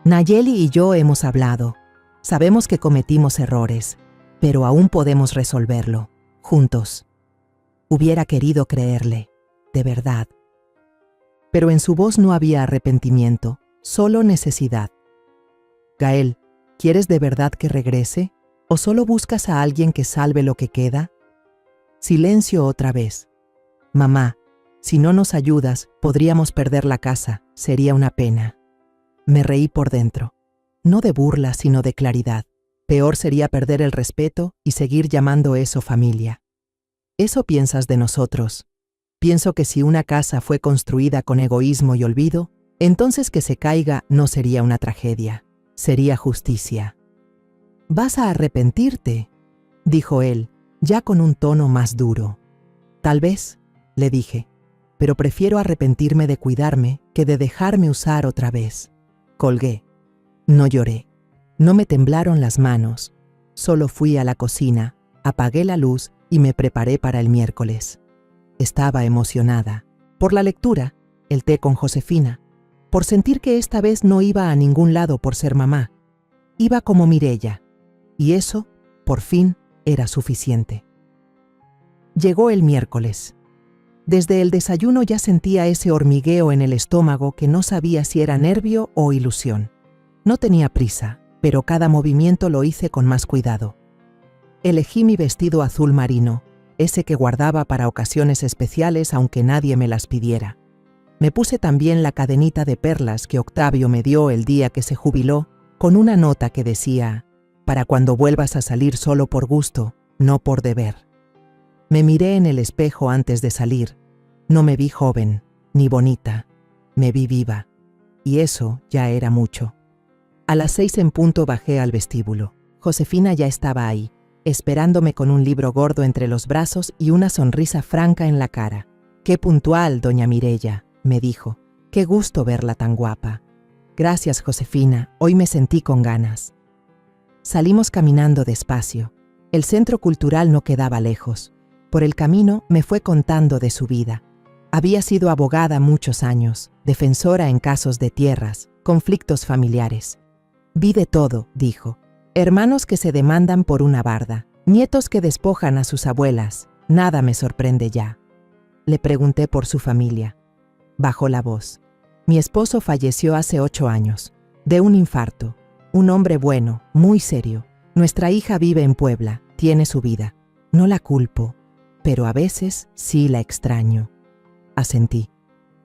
Nayeli y yo hemos hablado. Sabemos que cometimos errores, pero aún podemos resolverlo, juntos. Hubiera querido creerle, de verdad. Pero en su voz no había arrepentimiento, solo necesidad. Gael, ¿quieres de verdad que regrese? ¿O solo buscas a alguien que salve lo que queda? Silencio otra vez. Mamá, si no nos ayudas, podríamos perder la casa. Sería una pena. Me reí por dentro. No de burla, sino de claridad. Peor sería perder el respeto y seguir llamando eso familia. Eso piensas de nosotros. Pienso que si una casa fue construida con egoísmo y olvido, entonces que se caiga no sería una tragedia. Sería justicia. «Vas a arrepentirte», dijo él, ya con un tono más duro. «Tal vez», le dije, «pero prefiero arrepentirme de cuidarme que de dejarme usar otra vez». Colgué. No lloré. No me temblaron las manos. Solo fui a la cocina, apagué la luz y me preparé para el miércoles. Estaba emocionada. Por la lectura, el té con Josefina. Por sentir que esta vez no iba a ningún lado por ser mamá. Iba como Mireia. Y eso, por fin, era suficiente. Llegó el miércoles. Desde el desayuno ya sentía ese hormigueo en el estómago que no sabía si era nervio o ilusión. No tenía prisa, pero cada movimiento lo hice con más cuidado. Elegí mi vestido azul marino, ese que guardaba para ocasiones especiales aunque nadie me las pidiera. Me puse también la cadenita de perlas que Octavio me dio el día que se jubiló, con una nota que decía: «Para cuando vuelvas a salir solo por gusto, no por deber». Me miré en el espejo antes de salir. No me vi joven, ni bonita. Me vi viva. Y eso ya era mucho. A las 6 en punto bajé al vestíbulo. Josefina ya estaba ahí, esperándome con un libro gordo entre los brazos y una sonrisa franca en la cara. «Qué puntual, doña Mireia», me dijo. «Qué gusto verla tan guapa». «Gracias, Josefina, hoy me sentí con ganas». Salimos caminando despacio. El centro cultural no quedaba lejos. Por el camino me fue contando de su vida. Había sido abogada muchos años, defensora en casos de tierras, conflictos familiares. «Vi de todo», dijo. «Hermanos que se demandan por una barda, nietos que despojan a sus abuelas. Nada me sorprende ya». Le pregunté por su familia. Bajó la voz. «Mi esposo falleció hace 8 años, de un infarto. Un hombre bueno, muy serio. Nuestra hija vive en Puebla, tiene su vida. No la culpo, pero a veces sí la extraño». Asentí.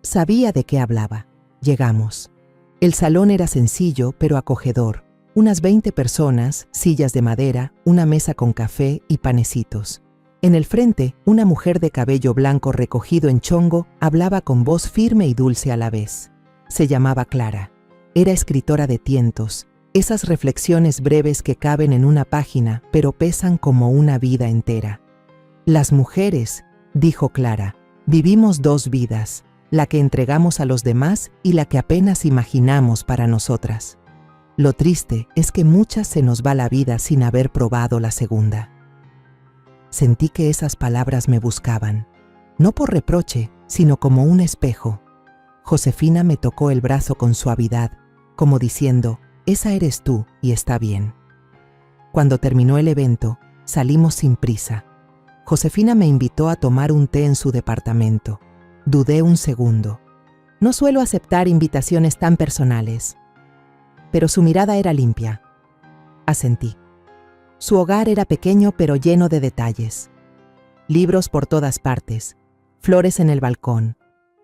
Sabía de qué hablaba. Llegamos. El salón era sencillo, pero acogedor. Unas 20 personas, sillas de madera, una mesa con café y panecitos. En el frente, una mujer de cabello blanco recogido en chongo hablaba con voz firme y dulce a la vez. Se llamaba Clara. Era escritora de tientos, esas reflexiones breves que caben en una página, pero pesan como una vida entera. «Las mujeres», dijo Clara, «vivimos 2 vidas, la que entregamos a los demás y la que apenas imaginamos para nosotras. Lo triste es que muchas se nos va la vida sin haber probado la segunda». Sentí que esas palabras me buscaban, no por reproche, sino como un espejo. Josefina me tocó el brazo con suavidad, como diciendo: «Esa eres tú y está bien». Cuando terminó el evento, salimos sin prisa. Josefina me invitó a tomar un té en su departamento. Dudé un segundo. No suelo aceptar invitaciones tan personales. Pero su mirada era limpia. Asentí. Su hogar era pequeño pero lleno de detalles. Libros por todas partes, flores en el balcón,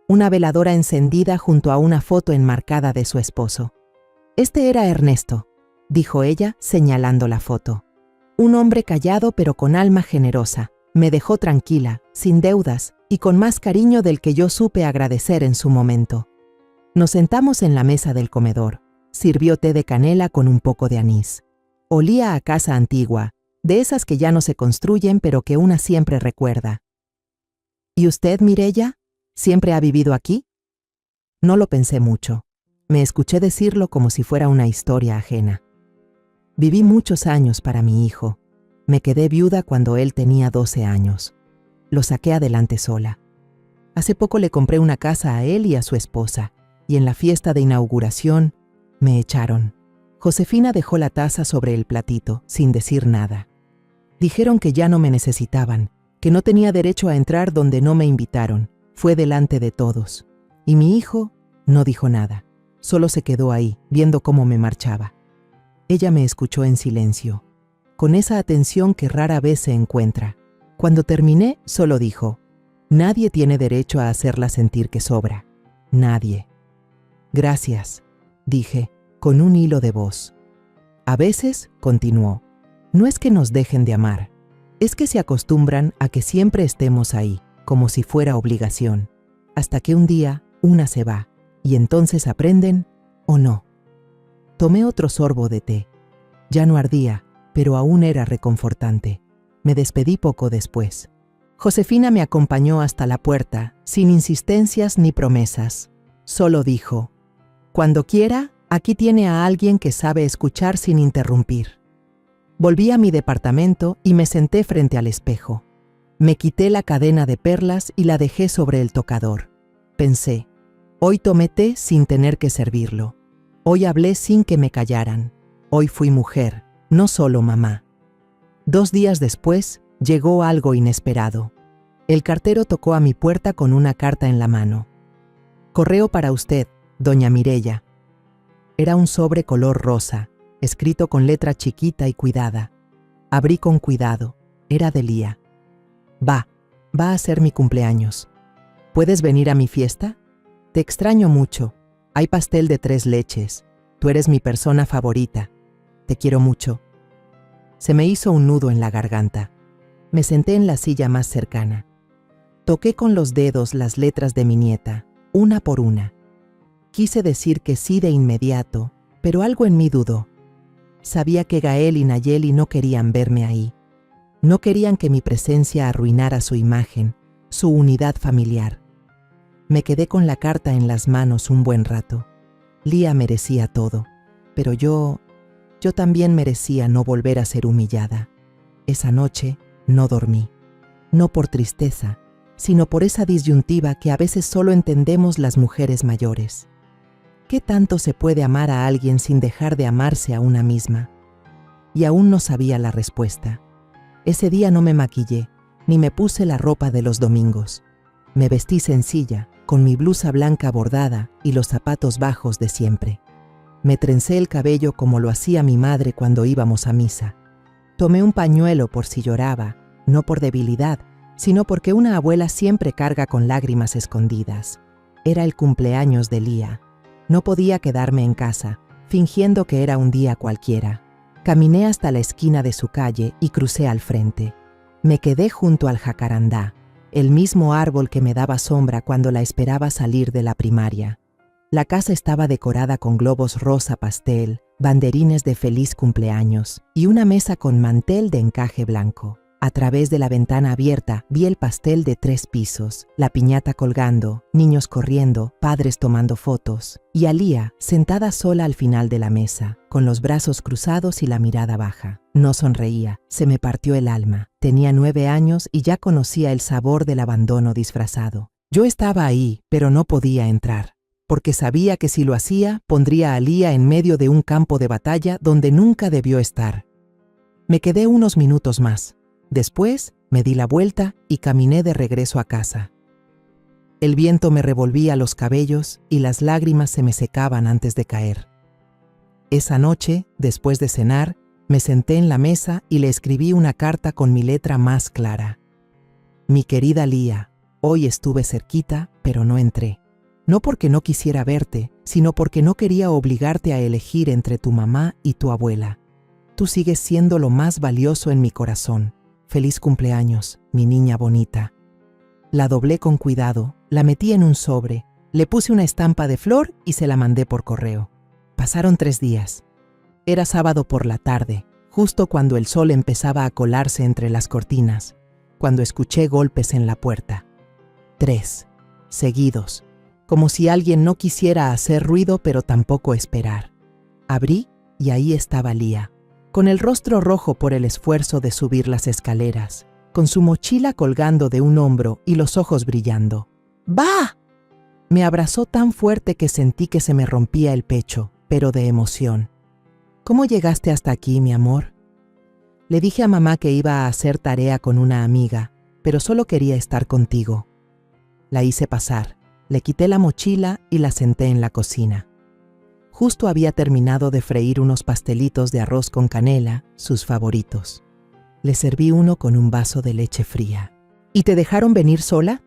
una veladora encendida junto a una foto enmarcada de su esposo. «Este era Ernesto», dijo ella señalando la foto. Un hombre callado pero con alma generosa. Me dejó tranquila, sin deudas y con más cariño del que yo supe agradecer en su momento. Nos sentamos en la mesa del comedor. Sirvió té de canela con un poco de anís. Olía a casa antigua, de esas que ya no se construyen pero que una siempre recuerda. ¿Y usted, Mireya? ¿Siempre ha vivido aquí? No lo pensé mucho. Me escuché decirlo como si fuera una historia ajena. Viví muchos años para mi hijo. Me quedé viuda cuando él tenía 12 años. Lo saqué adelante sola. Hace poco le compré una casa a él y a su esposa, y en la fiesta de inauguración me echaron. Josefina dejó la taza sobre el platito, sin decir nada. Dijeron que ya no me necesitaban, que no tenía derecho a entrar donde no me invitaron. Fue delante de todos. Y mi hijo no dijo nada. Solo se quedó ahí, viendo cómo me marchaba. Ella me escuchó en silencio, con esa atención que rara vez se encuentra. Cuando terminé, solo dijo: nadie tiene derecho a hacerla sentir que sobra. Nadie. Gracias, dije, con un hilo de voz. A veces, continuó, no es que nos dejen de amar, es que se acostumbran a que siempre estemos ahí, como si fuera obligación, hasta que un día una se va, y entonces aprenden o no. Tomé otro sorbo de té. Ya no ardía, pero aún era reconfortante. Me despedí poco después. Josefina me acompañó hasta la puerta, sin insistencias ni promesas. Solo dijo: cuando quiera, aquí tiene a alguien que sabe escuchar sin interrumpir. Volví a mi departamento y me senté frente al espejo. Me quité la cadena de perlas y la dejé sobre el tocador. Pensé, hoy tomé té sin tener que servirlo. Hoy hablé sin que me callaran. Hoy fui mujer, no solo mamá. 2 días después, llegó algo inesperado. El cartero tocó a mi puerta con una carta en la mano. Correo para usted, doña Mireya. Era un sobre color rosa, escrito con letra chiquita y cuidada. Abrí con cuidado. Era de Lía. Va a ser mi cumpleaños. ¿Puedes venir a mi fiesta? Te extraño mucho. Hay pastel de 3 leches. Tú eres mi persona favorita. Te quiero mucho. Se me hizo un nudo en la garganta. Me senté en la silla más cercana. Toqué con los dedos las letras de mi nieta, una por una. Quise decir que sí de inmediato, pero algo en mí dudó. Sabía que Gael y Nayeli no querían verme ahí. No querían que mi presencia arruinara su imagen, su unidad familiar. Me quedé con la carta en las manos un buen rato. Lía merecía todo, pero yo también merecía no volver a ser humillada. Esa noche no dormí, no por tristeza, sino por esa disyuntiva que a veces solo entendemos las mujeres mayores. ¿Qué tanto se puede amar a alguien sin dejar de amarse a una misma? Y aún no sabía la respuesta. Ese día no me maquillé, ni me puse la ropa de los domingos. Me vestí sencilla, con mi blusa blanca bordada y los zapatos bajos de siempre. Me trencé el cabello como lo hacía mi madre cuando íbamos a misa. Tomé un pañuelo por si lloraba, no por debilidad, sino porque una abuela siempre carga con lágrimas escondidas. Era el cumpleaños de Lía. No podía quedarme en casa, fingiendo que era un día cualquiera. Caminé hasta la esquina de su calle y crucé al frente. Me quedé junto al jacarandá, el mismo árbol que me daba sombra cuando la esperaba salir de la primaria. La casa estaba decorada con globos rosa pastel, banderines de feliz cumpleaños y una mesa con mantel de encaje blanco. A través de la ventana abierta vi el pastel de 3 pisos, la piñata colgando, niños corriendo, padres tomando fotos, y a Lía sentada sola al final de la mesa, con los brazos cruzados y la mirada baja. No sonreía, se me partió el alma. Tenía 9 años y ya conocía el sabor del abandono disfrazado. Yo estaba ahí, pero no podía entrar, porque sabía que si lo hacía, pondría a Lía en medio de un campo de batalla donde nunca debió estar. Me quedé unos minutos más. Después me di la vuelta y caminé de regreso a casa. El viento me revolvía los cabellos y las lágrimas se me secaban antes de caer. Esa noche, después de cenar, me senté en la mesa y le escribí una carta con mi letra más clara. Mi querida Lía, hoy estuve cerquita, pero no entré. No porque no quisiera verte, sino porque no quería obligarte a elegir entre tu mamá y tu abuela. Tú sigues siendo lo más valioso en mi corazón. Feliz cumpleaños, mi niña bonita. La doblé con cuidado, la metí en un sobre, le puse una estampa de flor y se la mandé por correo. Pasaron 3 días. Era sábado por la tarde, justo cuando el sol empezaba a colarse entre las cortinas, cuando escuché golpes en la puerta. 3, seguidos, como si alguien no quisiera hacer ruido pero tampoco esperar. Abrí y ahí estaba Lía, con el rostro rojo por el esfuerzo de subir las escaleras, con su mochila colgando de un hombro y los ojos brillando. ¡Va! Me abrazó tan fuerte que sentí que se me rompía el pecho, pero de emoción. ¿Cómo llegaste hasta aquí, mi amor? Le dije a mamá que iba a hacer tarea con una amiga, pero solo quería estar contigo. La hice pasar, le quité la mochila y la senté en la cocina. Justo había terminado de freír unos pastelitos de arroz con canela, sus favoritos. Le serví uno con un vaso de leche fría. ¿Y te dejaron venir sola?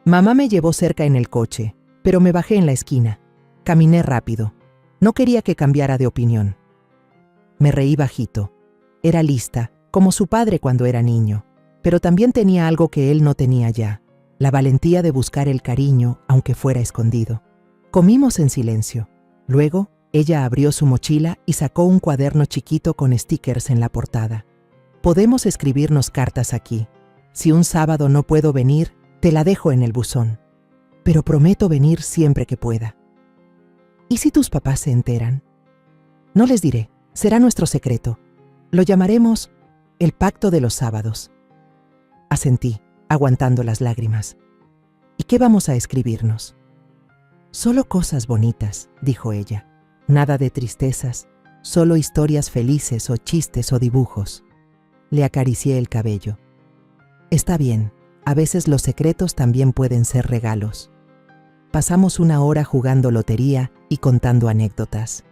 Mamá me llevó cerca en el coche, pero me bajé en la esquina. Caminé rápido. No quería que cambiara de opinión. Me reí bajito. Era lista, como su padre cuando era niño, pero también tenía algo que él no tenía ya, la valentía de buscar el cariño, aunque fuera escondido. Comimos en silencio. Luego, ella abrió su mochila y sacó un cuaderno chiquito con stickers en la portada. Podemos escribirnos cartas aquí. Si un sábado no puedo venir, te la dejo en el buzón. Pero prometo venir siempre que pueda. ¿Y si tus papás se enteran? No les diré, será nuestro secreto. Lo llamaremos el pacto de los sábados. Asentí, aguantando las lágrimas. ¿Y qué vamos a escribirnos? Solo cosas bonitas, dijo ella. Nada de tristezas, solo historias felices o chistes o dibujos. Le acaricié el cabello. Está bien, a veces los secretos también pueden ser regalos. Pasamos 1 hora jugando lotería y contando anécdotas.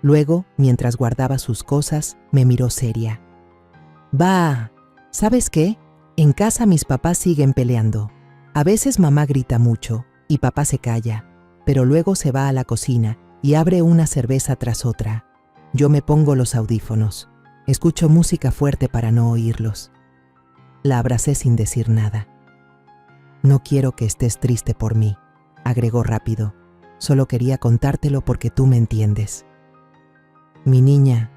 Luego, mientras guardaba sus cosas, me miró seria. «Va, ¿sabes qué? En casa mis papás siguen peleando. A veces mamá grita mucho y papá se calla, pero luego se va a la cocina y abre una cerveza tras otra. Yo me pongo los audífonos. Escucho música fuerte para no oírlos». La abracé sin decir nada. «No quiero que estés triste por mí», agregó rápido. «Solo quería contártelo porque tú me entiendes». «Mi niña,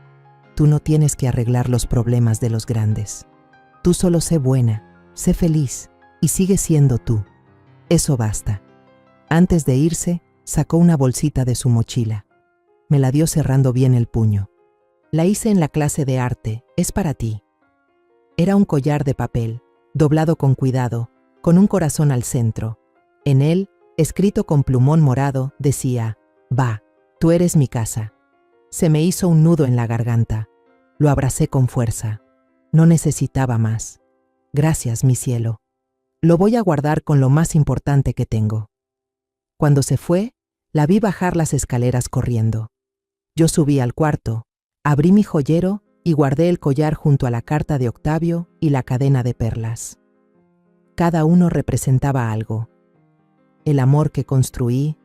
tú no tienes que arreglar los problemas de los grandes. Tú solo sé buena, sé feliz y sigue siendo tú. Eso basta». Antes de irse, sacó una bolsita de su mochila. Me la dio cerrando bien el puño. «La hice en la clase de arte, es para ti». Era un collar de papel, doblado con cuidado, con un corazón al centro. En él, escrito con plumón morado, decía: «Va, tú eres mi casa». Se me hizo un nudo en la garganta. Lo abracé con fuerza. No necesitaba más. «Gracias, mi cielo. Lo voy a guardar con lo más importante que tengo». Cuando se fue, la vi bajar las escaleras corriendo. Yo subí al cuarto, abrí mi joyero y guardé el collar junto a la carta de Octavio y la cadena de perlas. Cada uno representaba algo. El amor que construí,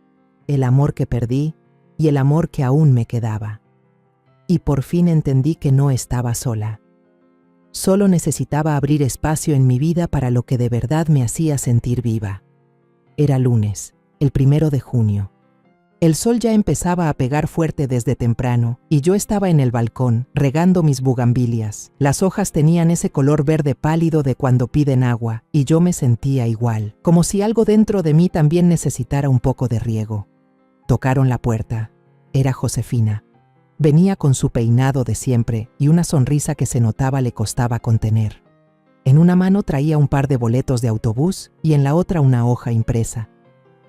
el amor que perdí y el amor que aún me quedaba. Y por fin entendí que no estaba sola. Solo necesitaba abrir espacio en mi vida para lo que de verdad me hacía sentir viva. Era lunes, el 1 de junio. El sol ya empezaba a pegar fuerte desde temprano y yo estaba en el balcón regando mis bugambilias. Las hojas tenían ese color verde pálido de cuando piden agua y yo me sentía igual, como si algo dentro de mí también necesitara un poco de riego. Tocaron la puerta. Era Josefina. Venía con su peinado de siempre y una sonrisa que se notaba le costaba contener. En una mano traía un par de boletos de autobús y en la otra una hoja impresa.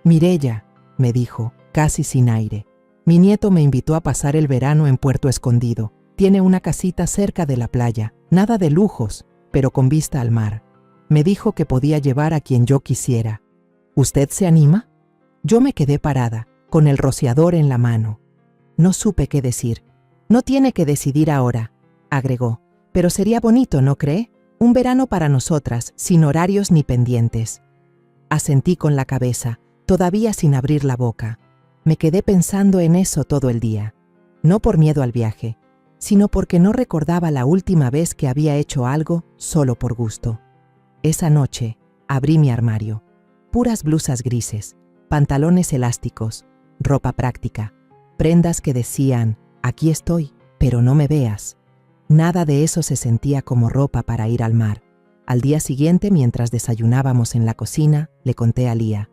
«Mireya», me dijo, casi sin aire. «Mi nieto me invitó a pasar el verano en Puerto Escondido. Tiene una casita cerca de la playa, nada de lujos, pero con vista al mar. Me dijo que podía llevar a quien yo quisiera. ¿Usted se anima?» Yo me quedé parada, con el rociador en la mano. No supe qué decir. «No tiene que decidir ahora», agregó. «Pero sería bonito, ¿no cree? Un verano para nosotras, sin horarios ni pendientes». Asentí con la cabeza, todavía sin abrir la boca. Me quedé pensando en eso todo el día. No por miedo al viaje, sino porque no recordaba la última vez que había hecho algo solo por gusto. Esa noche abrí mi armario. Puras blusas grises, pantalones elásticos, ropa práctica, prendas que decían, aquí estoy, pero no me veas. Nada de eso se sentía como ropa para ir al mar. Al día siguiente, mientras desayunábamos en la cocina, le conté a Lía.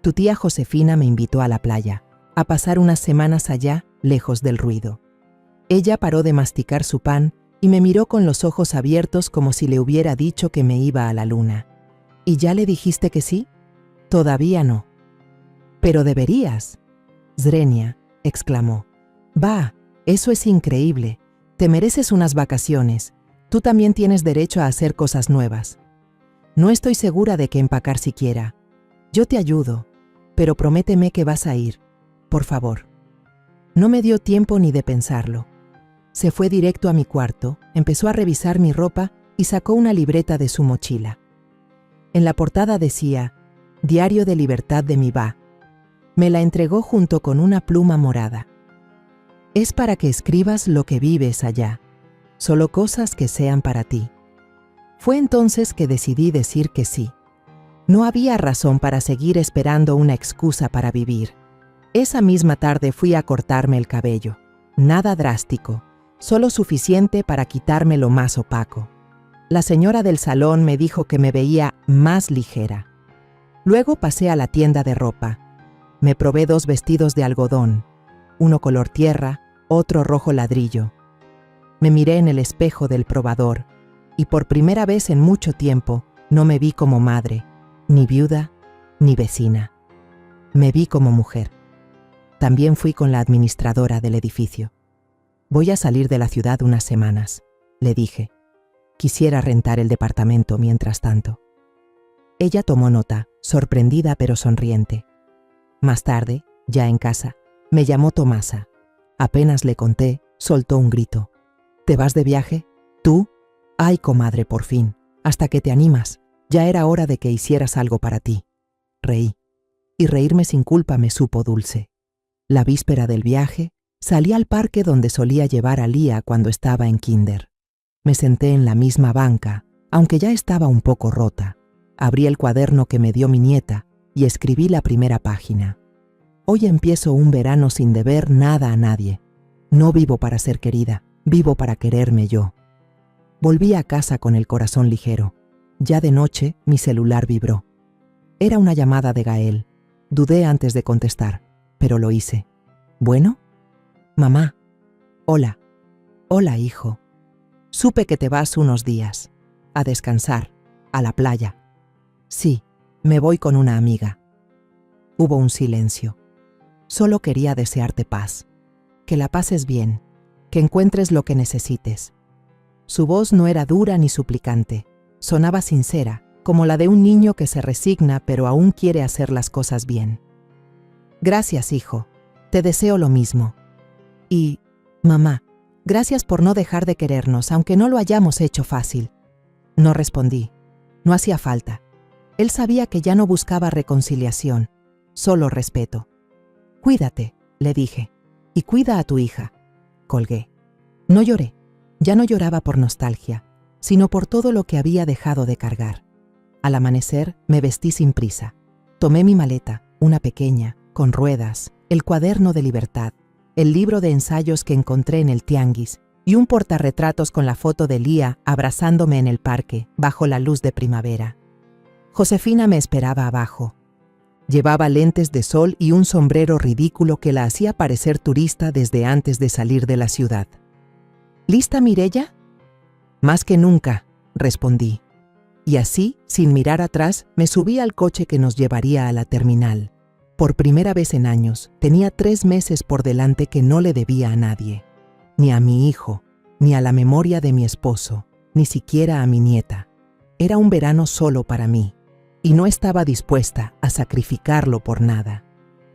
Tu tía Josefina me invitó a la playa, a pasar unas semanas allá, lejos del ruido. Ella paró de masticar su pan y me miró con los ojos abiertos como si le hubiera dicho que me iba a la luna. ¿Y ya le dijiste que sí? Todavía no. Pero deberías. Zrenia, exclamó. Va, eso es increíble. Te mereces unas vacaciones. Tú también tienes derecho a hacer cosas nuevas. No estoy segura de que empacar siquiera. Yo te ayudo, pero prométeme que vas a ir. Por favor. No me dio tiempo ni de pensarlo. Se fue directo a mi cuarto, empezó a revisar mi ropa y sacó una libreta de su mochila. En la portada decía, Diario de Libertad de mi Va. Me la entregó junto con una pluma morada. Es para que escribas lo que vives allá, solo cosas que sean para ti. Fue entonces que decidí decir que sí. No había razón para seguir esperando una excusa para vivir. Esa misma tarde fui a cortarme el cabello. Nada drástico, solo suficiente para quitarme lo más opaco. La señora del salón me dijo que me veía más ligera. Luego pasé a la tienda de ropa. Me probé 2 vestidos de algodón, uno color tierra, otro rojo ladrillo. Me miré en el espejo del probador y por primera vez en mucho tiempo no me vi como madre, ni viuda, ni vecina. Me vi como mujer. También fui con la administradora del edificio. Voy a salir de la ciudad unas semanas, le dije. Quisiera rentar el departamento mientras tanto. Ella tomó nota, sorprendida pero sonriente. Más tarde, ya en casa, me llamó Tomasa. Apenas le conté, soltó un grito. ¿Te vas de viaje? ¿Tú? Ay, comadre, por fin. Hasta que te animas. Ya era hora de que hicieras algo para ti. Reí. Y reírme sin culpa me supo dulce. La víspera del viaje, salí al parque donde solía llevar a Lía cuando estaba en kinder. Me senté en la misma banca, aunque ya estaba un poco rota. Abrí el cuaderno que me dio mi nieta y escribí la primera página. Hoy empiezo un verano sin deber nada a nadie. No vivo para ser querida, vivo para quererme yo. Volví a casa con el corazón ligero. Ya de noche, mi celular vibró. Era una llamada de Gael. Dudé antes de contestar, pero lo hice. ¿Bueno? Mamá. Hola. Hola, hijo. Supe que te vas unos días. A descansar. A la playa. Sí, me voy con una amiga. Hubo un silencio. Solo quería desearte paz. Que la pases bien. Que encuentres lo que necesites. Su voz no era dura ni suplicante. Sonaba sincera, como la de un niño que se resigna pero aún quiere hacer las cosas bien. Gracias, hijo. Te deseo lo mismo. Y, mamá, gracias por no dejar de querernos, aunque no lo hayamos hecho fácil. No respondí. No hacía falta. Él sabía que ya no buscaba reconciliación, solo respeto. Cuídate, le dije, y cuida a tu hija. Colgué. No lloré. Ya no lloraba por nostalgia, sino por todo lo que había dejado de cargar. Al amanecer, me vestí sin prisa. Tomé mi maleta, una pequeña, con ruedas, el cuaderno de Libertad, el libro de ensayos que encontré en el tianguis y un portarretratos con la foto de Lía abrazándome en el parque, bajo la luz de primavera. Josefina me esperaba abajo. Llevaba lentes de sol y un sombrero ridículo que la hacía parecer turista desde antes de salir de la ciudad. ¿Lista, Mireya? Más que nunca, respondí. Y así, sin mirar atrás, me subí al coche que nos llevaría a la terminal. Por primera vez en años, tenía 3 meses por delante que no le debía a nadie. Ni a mi hijo, ni a la memoria de mi esposo, ni siquiera a mi nieta. Era un verano solo para mí. Y no estaba dispuesta a sacrificarlo por nada.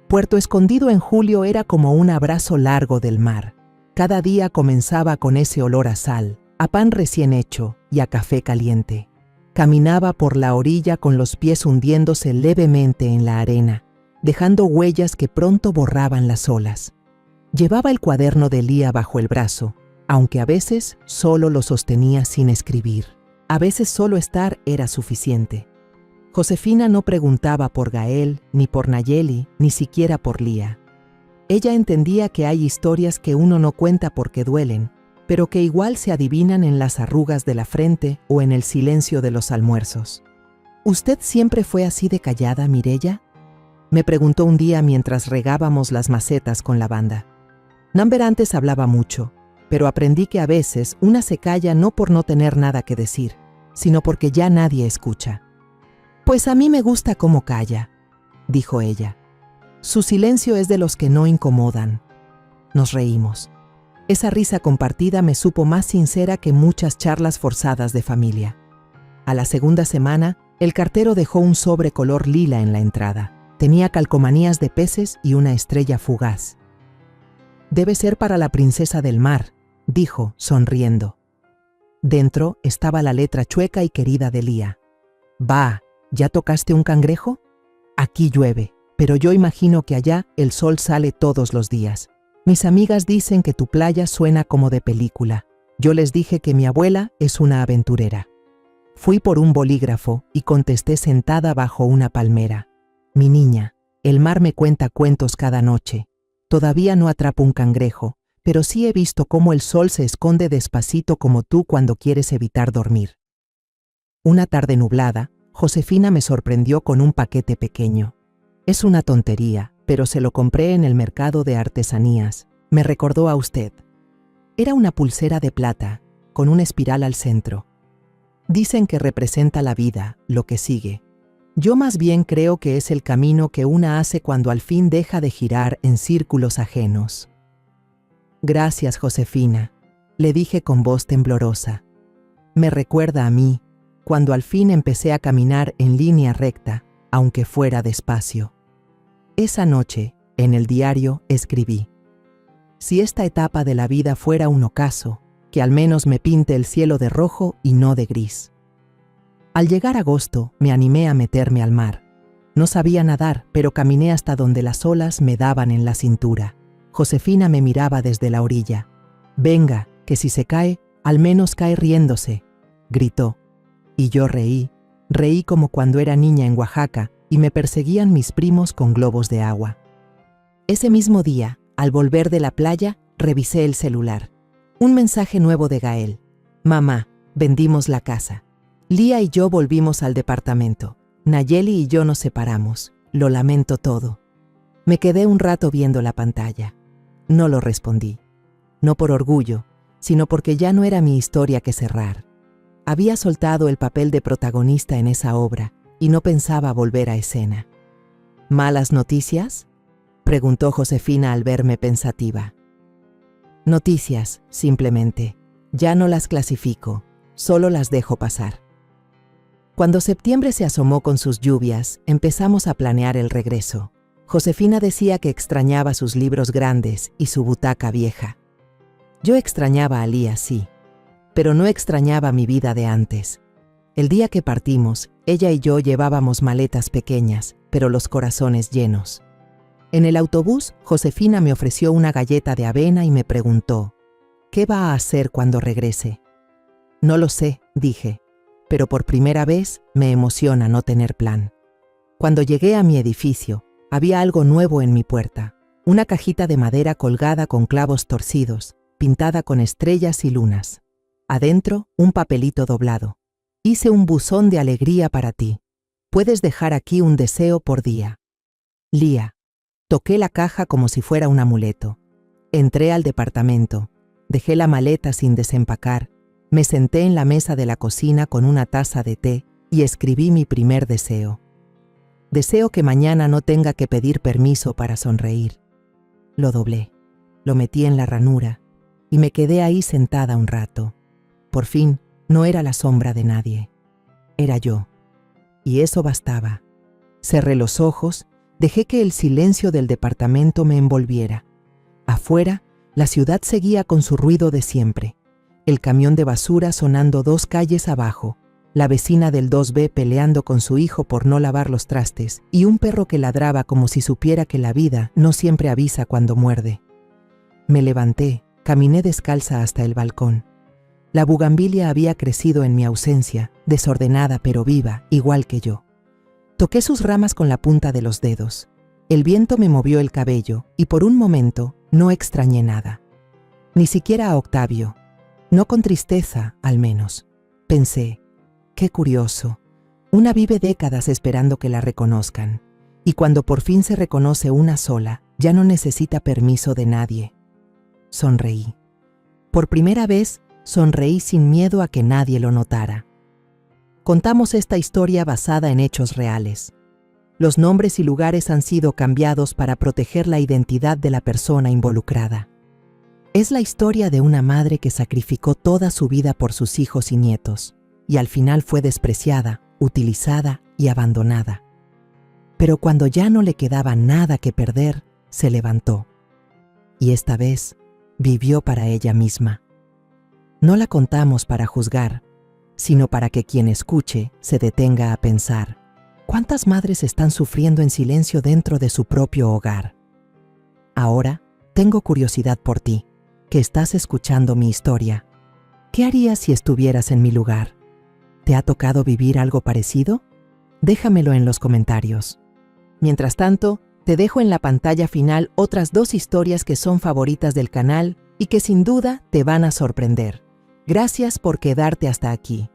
Puerto Escondido en julio era como un abrazo largo del mar. Cada día comenzaba con ese olor a sal, a pan recién hecho y a café caliente. Caminaba por la orilla con los pies hundiéndose levemente en la arena, dejando huellas que pronto borraban las olas. Llevaba el cuaderno de Lía bajo el brazo aunque a veces solo lo sostenía sin escribir. A veces solo estar era suficiente. Josefina no preguntaba por Gael, ni por Nayeli, ni siquiera por Lía. Ella entendía que hay historias que uno no cuenta porque duelen, pero que igual se adivinan en las arrugas de la frente o en el silencio de los almuerzos. ¿Usted siempre fue así de callada, Mireya?, me preguntó un día mientras regábamos las macetas con lavanda. Namber antes hablaba mucho, pero aprendí que a veces una se calla no por no tener nada que decir, sino porque ya nadie escucha. Pues a mí me gusta cómo calla, dijo ella. Su silencio es de los que no incomodan. Nos reímos. Esa risa compartida me supo más sincera que muchas charlas forzadas de familia. A la segunda semana, el cartero dejó un sobre color lila en la entrada. Tenía calcomanías de peces y una estrella fugaz. «Debe ser para la princesa del mar», dijo, sonriendo. Dentro estaba la letra chueca y querida de Lía. «Va, ¿ya tocaste un cangrejo? Aquí llueve, pero yo imagino que allá el sol sale todos los días. Mis amigas dicen que tu playa suena como de película. Yo les dije que mi abuela es una aventurera». Fui por un bolígrafo y contesté sentada bajo una palmera. «Mi niña, el mar me cuenta cuentos cada noche. Todavía no atrapo un cangrejo, pero sí he visto cómo el sol se esconde despacito como tú cuando quieres evitar dormir». Una tarde nublada, Josefina me sorprendió con un paquete pequeño. Es una tontería, pero se lo compré en el mercado de artesanías. Me recordó a usted. Era una pulsera de plata, con una espiral al centro. Dicen que representa la vida, lo que sigue. Yo más bien creo que es el camino que una hace cuando al fin deja de girar en círculos ajenos. «Gracias, Josefina», le dije con voz temblorosa. Me recuerda a mí, cuando al fin empecé a caminar en línea recta, aunque fuera despacio. Esa noche, en el diario, escribí: «Si esta etapa de la vida fuera un ocaso, que al menos me pinte el cielo de rojo y no de gris». Al llegar agosto, me animé a meterme al mar. No sabía nadar, pero caminé hasta donde las olas me daban en la cintura. Josefina me miraba desde la orilla. «Venga, que si se cae, al menos cae riéndose», gritó. Y yo reí como cuando era niña en Oaxaca y me perseguían mis primos con globos de agua. Ese mismo día, al volver de la playa, revisé el celular. Un mensaje nuevo de Gael. «Mamá, vendimos la casa. Lía y yo volvimos al departamento. Nayeli y yo nos separamos. Lo lamento todo». Me quedé un rato viendo la pantalla. No lo respondí. No por orgullo, sino porque ya no era mi historia que cerrar. Había soltado el papel de protagonista en esa obra y no pensaba volver a escena. «¿Malas noticias?», preguntó Josefina al verme pensativa. «Noticias, simplemente. Ya no las clasifico, solo las dejo pasar». Cuando septiembre se asomó con sus lluvias, empezamos a planear el regreso. Josefina decía que extrañaba sus libros grandes y su butaca vieja. Yo extrañaba a Lía, sí, pero no extrañaba mi vida de antes. El día que partimos, ella y yo llevábamos maletas pequeñas, pero los corazones llenos. En el autobús, Josefina me ofreció una galleta de avena y me preguntó: «¿Qué va a hacer cuando regrese?». «No lo sé», dije, pero por primera vez me emociona no tener plan. Cuando llegué a mi edificio, había algo nuevo en mi puerta, una cajita de madera colgada con clavos torcidos, pintada con estrellas y lunas. Adentro, un papelito doblado. «Hice un buzón de alegría para ti. Puedes dejar aquí un deseo por día. Lía». Toqué la caja como si fuera un amuleto. Entré al departamento, dejé la maleta sin desempacar, me senté en la mesa de la cocina con una taza de té y escribí mi primer deseo. Deseo que mañana no tenga que pedir permiso para sonreír. Lo doblé, lo metí en la ranura y me quedé ahí sentada un rato. Por fin, no era la sombra de nadie. Era yo. Y eso bastaba. Cerré los ojos, dejé que el silencio del departamento me envolviera. Afuera, la ciudad seguía con su ruido de siempre. El camión de basura sonando 2 calles abajo, la vecina del 2B peleando con su hijo por no lavar los trastes y un perro que ladraba como si supiera que la vida no siempre avisa cuando muerde. Me levanté, Caminé descalza hasta el balcón. La bugambilia había crecido en mi ausencia, desordenada pero viva, igual que yo. Toqué sus ramas con la punta de los dedos. El viento me movió el cabello y por un momento no extrañé nada. Ni siquiera a Octavio. No con tristeza, al menos. Pensé, qué curioso. Una vive décadas esperando que la reconozcan. Y cuando por fin se reconoce una sola, ya no necesita permiso de nadie. Sonreí. Por primera vez, sonreí sin miedo a que nadie lo notara. Contamos esta historia basada en hechos reales. Los nombres y lugares han sido cambiados para proteger la identidad de la persona involucrada. Es la historia de una madre que sacrificó toda su vida por sus hijos y nietos, y al final fue despreciada, utilizada y abandonada. Pero cuando ya no le quedaba nada que perder, se levantó. Y esta vez, vivió para ella misma. No la contamos para juzgar, sino para que quien escuche se detenga a pensar, ¿cuántas madres están sufriendo en silencio dentro de su propio hogar? Ahora, tengo curiosidad por ti, que estás escuchando mi historia. ¿Qué harías si estuvieras en mi lugar? ¿Te ha tocado vivir algo parecido? Déjamelo en los comentarios. Mientras tanto, te dejo en la pantalla final otras 2 historias que son favoritas del canal y que sin duda te van a sorprender. Gracias por quedarte hasta aquí.